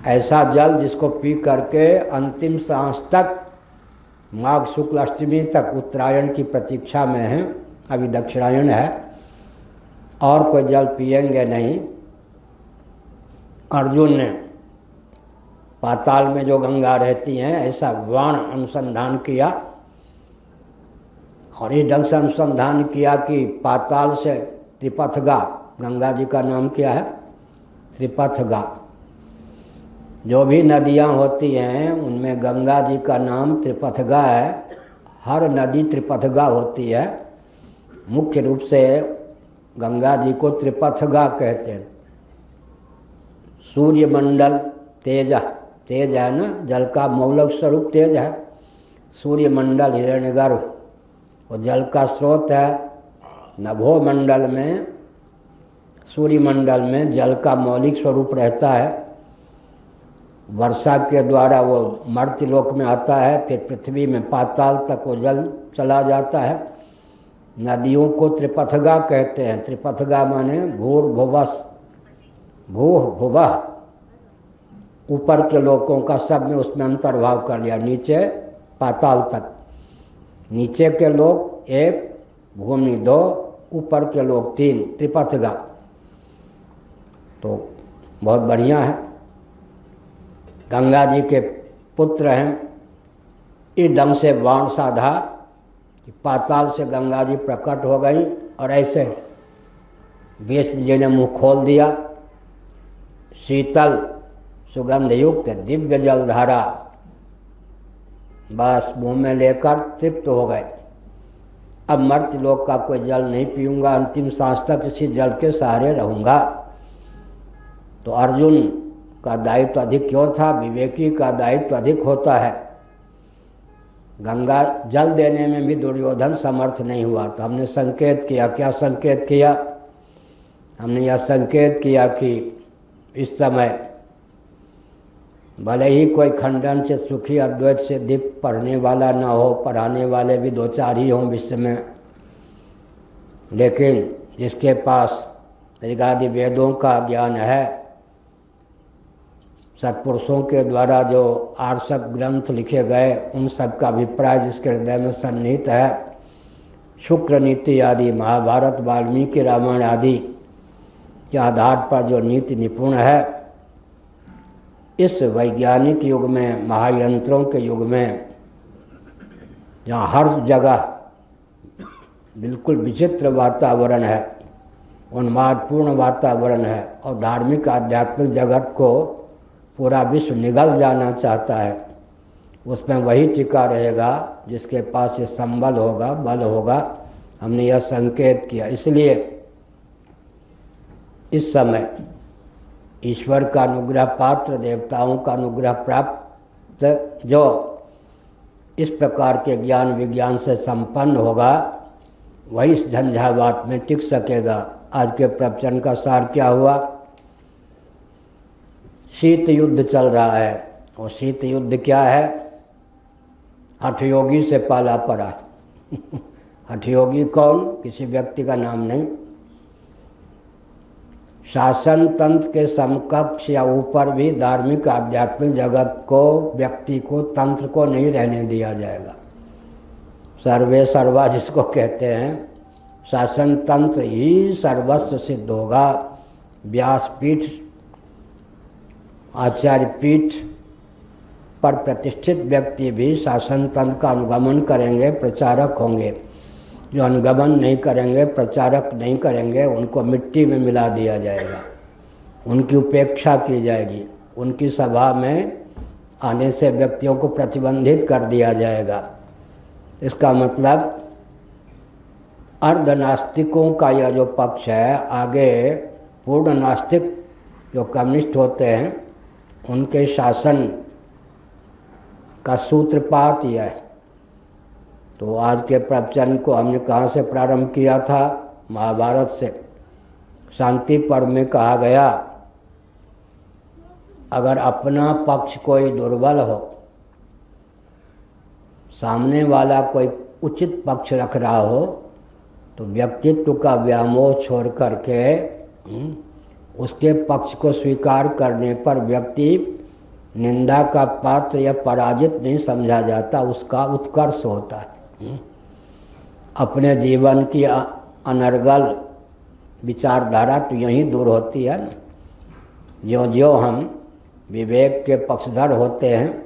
ऐसा जल जिसको पी करके अंतिम सांस तक, माघ शुक्ल अष्टमी तक, उत्तरायण की प्रतीक्षा में है, अभी दक्षिणायन है, और कोई जल पिएंगे नहीं। अर्जुन ने पाताल में जो गंगा रहती हैं, ऐसा वाण अनुसंधान किया और इस ढंग से अनुसंधान किया कि पाताल से त्रिपथगा, गंगा जी का नाम क्या है? त्रिपथगा। जो भी नदियाँ होती हैं उनमें गंगा जी का नाम त्रिपथगा है। हर नदी त्रिपथगा होती है। मुख्य रूप से गंगा जी को त्रिपथगा कहते हैं। सूर्यमंडल तेज, तेज है ना, जल का मौलिक स्वरूप तेज है। सूर्यमंडल हिरण्यगर्भ और जल का स्रोत है। नभोमंडल में, सूर्यमंडल में जल का मौलिक स्वरूप रहता है। वर्षा के द्वारा वो मर्त्यलोक में आता है, फिर पृथ्वी में पाताल तक वो जल चला जाता है। नदियों को त्रिपथगा कहते हैं। त्रिपथगा माने भूर्भुवः, भूः भुवः, ऊपर के लोगों का सब में उसमें अंतर्भाव कर लिया, नीचे पाताल तक। नीचे के लोग एक, भूमि दो, ऊपर के लोग तीन, त्रिपथगा। तो बहुत बढ़िया है। गंगा जी के पुत्र हैं। इस ढंग से बाण साधा कि पाताल से गंगा जी प्रकट हो गई और ऐसे भीष्म जी ने मुँह खोल दिया। शीतल सुगंध युक्त दिव्य जलधारा बस मुँह में लेकर तृप्त हो गए। अब मर्त्य लोक का कोई जल नहीं पीऊँगा, अंतिम सांस तक इसी जल के सहारे रहूँगा। तो अर्जुन का दायित्व अधिक क्यों था? विवेकी का दायित्व अधिक होता है। गंगा जल देने में भी दुर्योधन समर्थ नहीं हुआ, तो हमने संकेत किया। क्या संकेत किया? हमने यह संकेत किया कि इस समय भले ही कोई खंडन से सुखी अद्वैत से दीप पढ़ने वाला न हो, पढ़ाने वाले भी दो चार ही हों विश्व में, लेकिन जिसके पास ऋगादि वेदों का ज्ञान है, सत्पुरुषों के द्वारा जो आर्षक ग्रंथ लिखे गए उन सब का अभिप्राय जिसके हृदय में सन्निहित है, शुक्र नीति आदि, महाभारत, वाल्मीकि रामायण आदि के आधार पर जो नीति निपुण है, इस वैज्ञानिक युग में, महायंत्रों के युग में, जहाँ हर जगह बिल्कुल विचित्र वातावरण है, उन्मादपूर्ण वातावरण है और धार्मिक आध्यात्मिक जगत को पूरा विश्व निगल जाना चाहता है, उसमें वही टिका रहेगा जिसके पास ये संबल होगा, बल होगा। हमने यह संकेत किया। इसलिए इस समय ईश्वर का अनुग्रह पात्र, देवताओं का अनुग्रह प्राप्त जो इस प्रकार के ज्ञान विज्ञान से संपन्न होगा, वही इस झंझावात में टिक सकेगा। आज के प्रवचन का सार क्या हुआ? शीत युद्ध चल रहा है। और शीत युद्ध क्या है? हठयोगी से पाला पड़ा। हठयोगी कौन? किसी व्यक्ति का नाम नहीं, शासन तंत्र के समकक्ष या ऊपर भी धार्मिक आध्यात्मिक जगत को, व्यक्ति को, तंत्र को नहीं रहने दिया जाएगा। सर्वे सर्वा जिसको कहते हैं, शासन तंत्र ही सर्वस्व सिद्ध होगा। व्यासपीठ, आचार्य पीठ पर प्रतिष्ठित व्यक्ति भी शासन तंत्र का अनुगमन करेंगे, प्रचारक होंगे। जो अनुगमन नहीं करेंगे, प्रचारक नहीं करेंगे, उनको मिट्टी में मिला दिया जाएगा, उनकी उपेक्षा की जाएगी, उनकी सभा में आने से व्यक्तियों को प्रतिबंधित कर दिया जाएगा। इसका मतलब अर्धनास्तिकों का यह जो पक्ष है, आगे पूर्ण नास्तिक जो कम्युनिस्ट होते हैं उनके शासन का सूत्रपात यह है। तो आज के प्रवचन को हमने कहाँ से प्रारंभ किया था? महाभारत से। शांति पर्व में कहा गया, अगर अपना पक्ष कोई दुर्बल हो, सामने वाला कोई उचित पक्ष रख रहा हो, तो व्यक्तित्व का व्यामोह छोड़ करके उसके पक्ष को स्वीकार करने पर व्यक्ति निंदा का पात्र या पराजित नहीं समझा जाता, उसका उत्कर्ष होता है। अपने जीवन की अनर्गल विचारधारा तो यहीं दूर होती है ना। ज्यों ज्यों हम विवेक के पक्षधर होते हैं,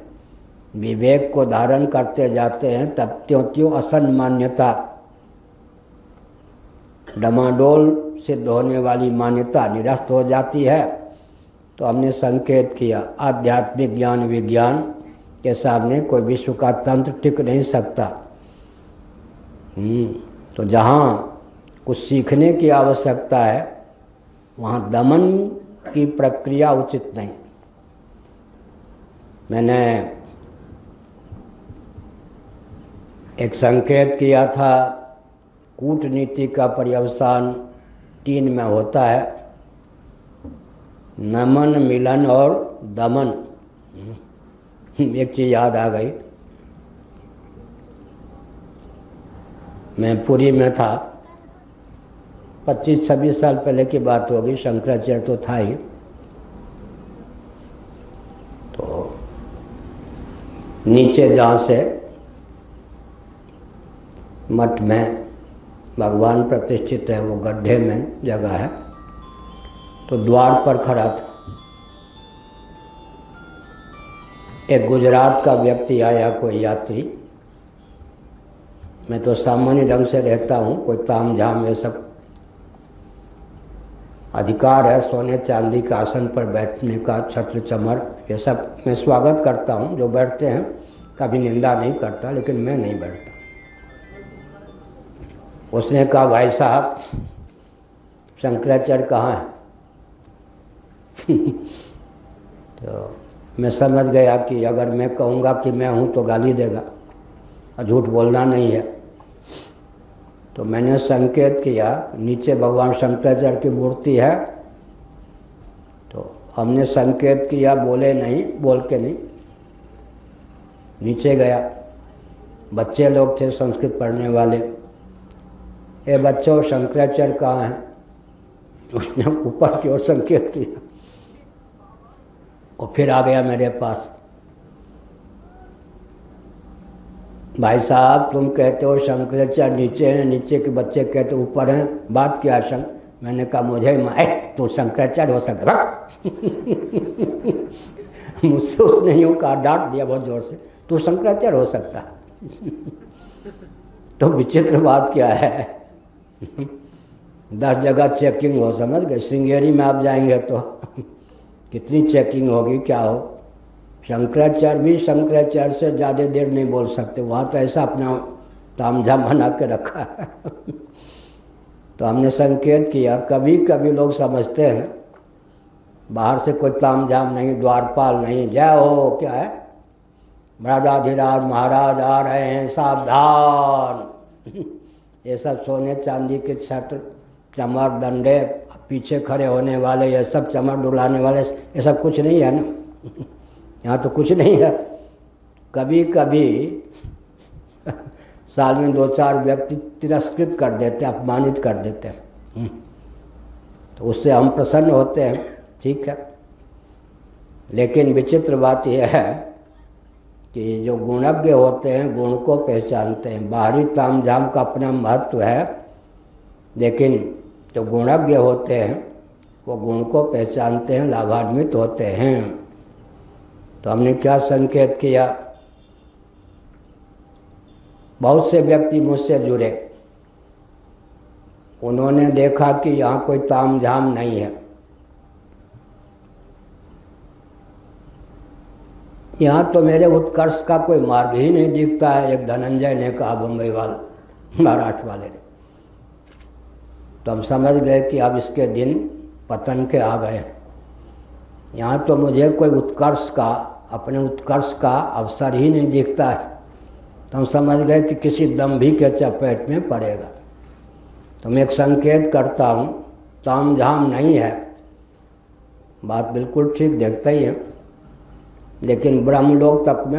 विवेक को धारण करते जाते हैं, तब त्यों त्यों असन मान्यता, डमाडोल सिद्ध होने वाली मान्यता निरस्त हो जाती है। तो हमने संकेत किया आध्यात्मिक ज्ञान विज्ञान के सामने कोई विश्व का तंत्र टिक नहीं सकता। तो जहाँ कुछ सीखने की आवश्यकता है वहाँ दमन की प्रक्रिया उचित नहीं। मैंने एक संकेत किया था, कूटनीति का पर्यवसान 3 में होता है, नमन, मिलन और दमन। एक चीज़ याद आ गई, मैं पुरी में था, 25-26 साल पहले की बात होगी, शंकराचार्य तो था ही। तो नीचे जहाँ से मठ में भगवान प्रतिष्ठित है, वो गड्ढे में जगह है, तो द्वार पर खड़ा था। एक गुजरात का व्यक्ति आया, कोई यात्री। मैं तो सामान्य ढंग से रहता हूँ, कोई ताम झाम ये सब अधिकार है, सोने चांदी का आसन पर बैठने का, छत्र चमर ये सब मैं स्वागत करता हूँ। जो बैठते हैं कभी निंदा नहीं करता, लेकिन मैं नहीं बैठता। उसने कहा भाई साहब शंकराचार्य कहाँ है? तो मैं समझ गया कि अगर मैं कहूँगा कि मैं हूँ तो गाली देगा, और झूठ बोलना नहीं है। तो मैंने संकेत किया नीचे भगवान शंकराचार्य की मूर्ति है। तो हमने संकेत किया, बोले नहीं, बोल के नहीं, नीचे गया। बच्चे लोग थे संस्कृत पढ़ने वाले। ए बच्चों शंकराचार्य कहाँ हैं? उसने ऊपर की ओर संकेत किया और फिर आ गया मेरे पास। भाई साहब तुम कहते हो शंकराचार्य नीचे हैं, नीचे के बच्चे कहते ऊपर हैं, बात क्या है? मैंने कहा मुझे तू शंकराचार्य हो सकता? मुझसे उसने यूँ कहा, डांट दिया बहुत जोर से, तू शंकराचार्य हो सकता? तो विचित्र बात क्या है, 10 जगह चेकिंग हो, समझ गए? श्रृंगेरी में आप जाएंगे तो कितनी चेकिंग होगी, क्या हो। शंकराचार्य भी शंकराचार्य से ज़्यादा देर नहीं बोल सकते, वहाँ तो ऐसा अपना तामझाम बना के रखा है। तो हमने संकेत किया, कभी कभी लोग समझते हैं बाहर से कोई तामझाम नहीं, द्वारपाल नहीं, जय हो क्या है, राजाधिराज महाराज आ रहे हैं, सावधान। ये सब सोने चांदी के छत्र, चमर, डंडे, पीछे खड़े होने वाले, ये सब चमर डुलाने वाले, ये सब कुछ नहीं है ना। यहाँ तो कुछ नहीं है। कभी कभी साल में 2-4 व्यक्ति तिरस्कृत कर देते, अपमानित कर देते हैं, तो उससे हम प्रसन्न होते हैं, ठीक है। लेकिन विचित्र बात यह है कि जो गुणज्ञ होते हैं गुण को पहचानते हैं। बाहरी तामझाम का अपना महत्व है, लेकिन जो गुणज्ञ होते हैं वो गुण को पहचानते हैं, लाभान्वित होते हैं। तो हमने क्या संकेत किया, बहुत से व्यक्ति मुझसे जुड़े, उन्होंने देखा कि यहाँ कोई तामझाम नहीं है, यहाँ तो मेरे उत्कर्ष का कोई मार्ग ही नहीं दिखता है। एक धनंजय ने कहा, बम्बई वाले, महाराष्ट्र वाले ने। तो हम समझ गए कि अब इसके दिन पतन के आ गए। यहाँ तो मुझे कोई उत्कर्ष का, अपने उत्कर्ष का अवसर ही नहीं दिखता है। तो हम समझ गए कि किसी दंभी के चपेट में पड़ेगा। तो मैं एक संकेत करता हूँ, तामझाम नहीं है, बात बिल्कुल ठीक देखता ही है, लेकिन ब्रह्मलोक तक में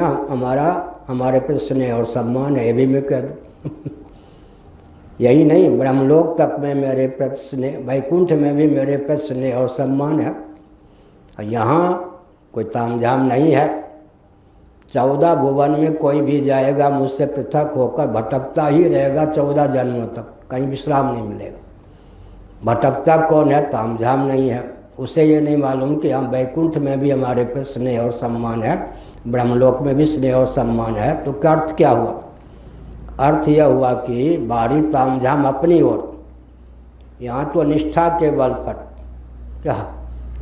हमारे पे स्नेह और सम्मान है, ये भी मैं कह दूँ। यही नहीं, ब्रह्मलोक तक में मेरे पे स्नेह, वैकुंठ में भी मेरे पे स्नेह और सम्मान है। और यहाँ कोई तामझाम नहीं है। 14 भुवन में कोई भी जाएगा मुझसे पृथक होकर भटकता ही रहेगा 14 जन्मों तक, कहीं विश्राम नहीं मिलेगा। भटकता कौन है? तामझाम नहीं है। उसे ये नहीं मालूम कि हम वैकुंठ में भी हमारे पे स्नेह और सम्मान है, ब्रह्मलोक में भी स्नेह और सम्मान है। तो क्या अर्थ क्या हुआ? अर्थ यह हुआ कि बाहरी तामझाम अपनी ओर, यहाँ तो निष्ठा के बल पर, क्या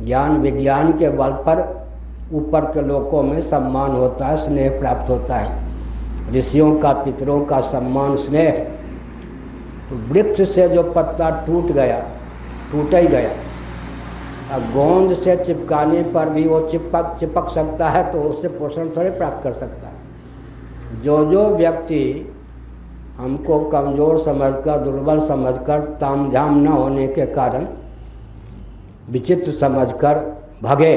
ज्ञान विज्ञान के बल पर ऊपर के लोकों में सम्मान होता है, स्नेह प्राप्त होता है, ऋषियों का पितरों का सम्मान स्नेह। तो वृक्ष से जो पत्ता टूट गया, टूट ही गया। अब गोंद से चिपकाने पर भी वो चिपक सकता है, तो उससे पोषण थोड़े प्राप्त कर सकता है। जो व्यक्ति हमको कमज़ोर समझकर, दुर्बल समझकर, तामझाम न होने के कारण विचित्र समझकर भगे,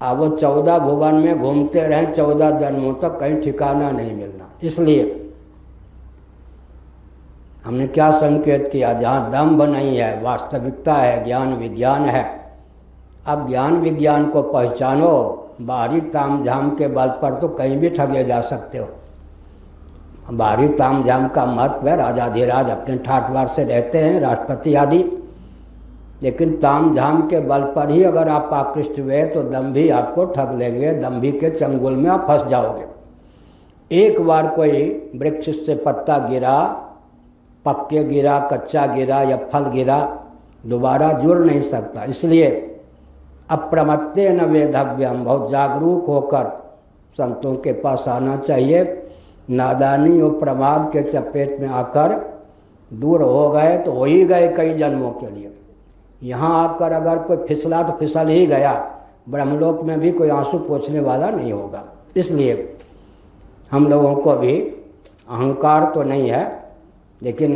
अब वो 14 भुवन में घूमते रहें 14 जन्मों तक, कहीं ठिकाना नहीं मिलना। इसलिए हमने क्या संकेत किया? जहाँ दम्भ नहीं है, वास्तविकता है, ज्ञान विज्ञान है। अब ज्ञान विज्ञान को पहचानो। बाहरी तामझाम के बल पर तो कहीं भी ठगे जा सकते हो। बाहरी तामझाम का महत्व है, राजाधिराज अपने ठाट बार से रहते हैं, राष्ट्रपति आदि, लेकिन तामझाम के बल पर ही अगर आप आकृष्ट हुए तो दम्भी आपको ठग लेंगे, दम्भी के चंगुल में आप फंस जाओगे। एक बार कोई वृक्ष से पत्ता गिरा, पक के गिरा, कच्चा गिरा या फल गिरा, दोबारा जुड़ नहीं सकता। इसलिए अप्रमत्ते न वेधव्यम, बहुत जागरूक होकर संतों के पास आना चाहिए। नादानी और प्रमाद के चपेट में आकर दूर हो गए तो हो ही गए कई जन्मों के लिए। यहाँ आकर अगर कोई फिसला तो फिसल ही गया, ब्रह्मलोक में भी कोई आंसू पोंछने वाला नहीं होगा। इसलिए हम लोगों को भी अहंकार तो नहीं है, लेकिन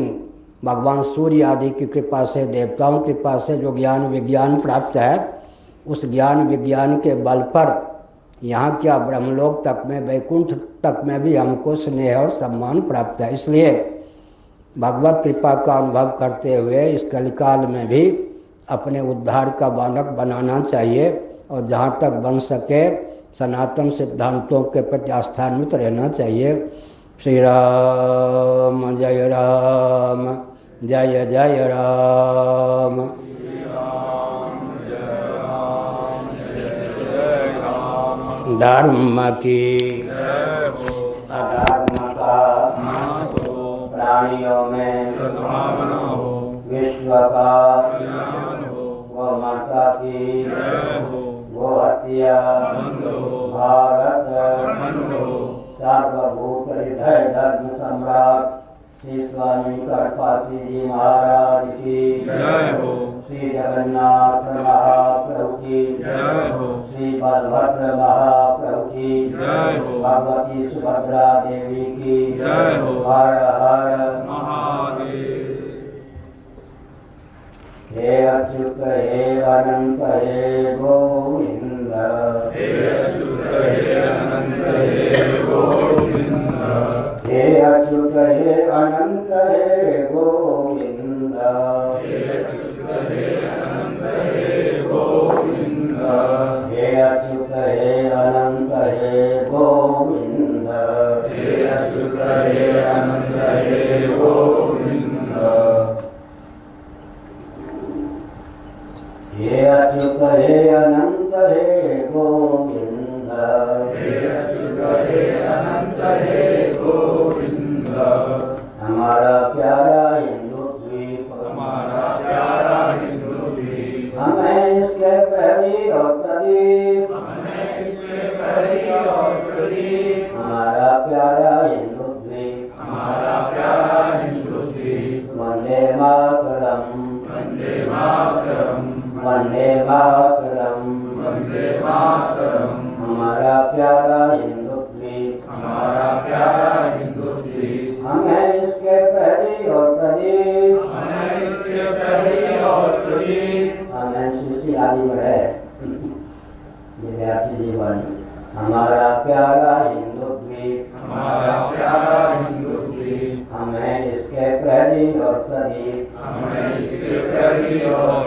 भगवान सूर्य आदि की कृपा से, देवताओं की कृपा से जो ज्ञान विज्ञान प्राप्त है, उस ज्ञान विज्ञान के बल पर यहाँ क्या ब्रह्मलोक तक में, वैकुंठ तक में भी हमको स्नेह और सम्मान प्राप्त है। इसलिए भगवत कृपा का अनुभव करते हुए इस कलिकाल में भी अपने उद्धार का बालक बनाना चाहिए, और जहाँ तक बन सके सनातन सिद्धांतों के प्रति आस्थान्वित रहना चाहिए। श्री राम जय राम, जय जय राम। धर्म की अधर्म का प्राणियों में सद्भावना हो, विश्व का कल्याण हो, गौ माता की गो हत्या बंद हो, भारत खंड हो, सार्वभौम हृदय धर्म सम्राट श्री स्वामी करपात्री जी महाराज की जय हो, श्री जगन्नाथ महाप्रभु की जय हो, श्री बलभद्र महाप्रभु की जय हो, भगवती सुभद्रा देवी की जय हो। हर हर महादेव। हे अच्युत हे अनंत हे गोविंद, हे अच्युत हे अनंत हे गोविंद, हे अच्युत हे अनंत हे गोविंद, हे अच्युत हे अनंत हे गोविंद, हे अच्युत हे अनंत हे गोविंद, हे अच्युत हे अनंत हे गोविंद, हे अच्युत हे अनंत हे गोविंद, हे अच्युत हे अनंत हे गोविंद। हमारा प्यारा हिंदू द्वीप, हमारा प्यारा हिंदू द्वीप, हमें इसके प्रहरी और प्रदीप, हमें इसके प्रहरी और प्रदीप। हमारा प्यारा हिंदू द्वीप, हमारा प्यारा हिंदू द्वीप। वंदे मातरम, वंदे मातरम, वंदे मातरम, वंदे मातरम। हमारा प्यारा हिंदू द्वीप, हमारा प्यारा हिंदू द्वीप। हमें इसके प्रहरी और प्रदीप, हमें इसके प्रहरी और प्रदीप। हमें सूची आदि में है विद्यार्थी जीवन। हमारा प्यारा हिंदू द्वीप, हमारा प्यारा हिंदू द्वीप। हमें इसके प्रहरी और प्रदीप, हमें इसके प्रहरी और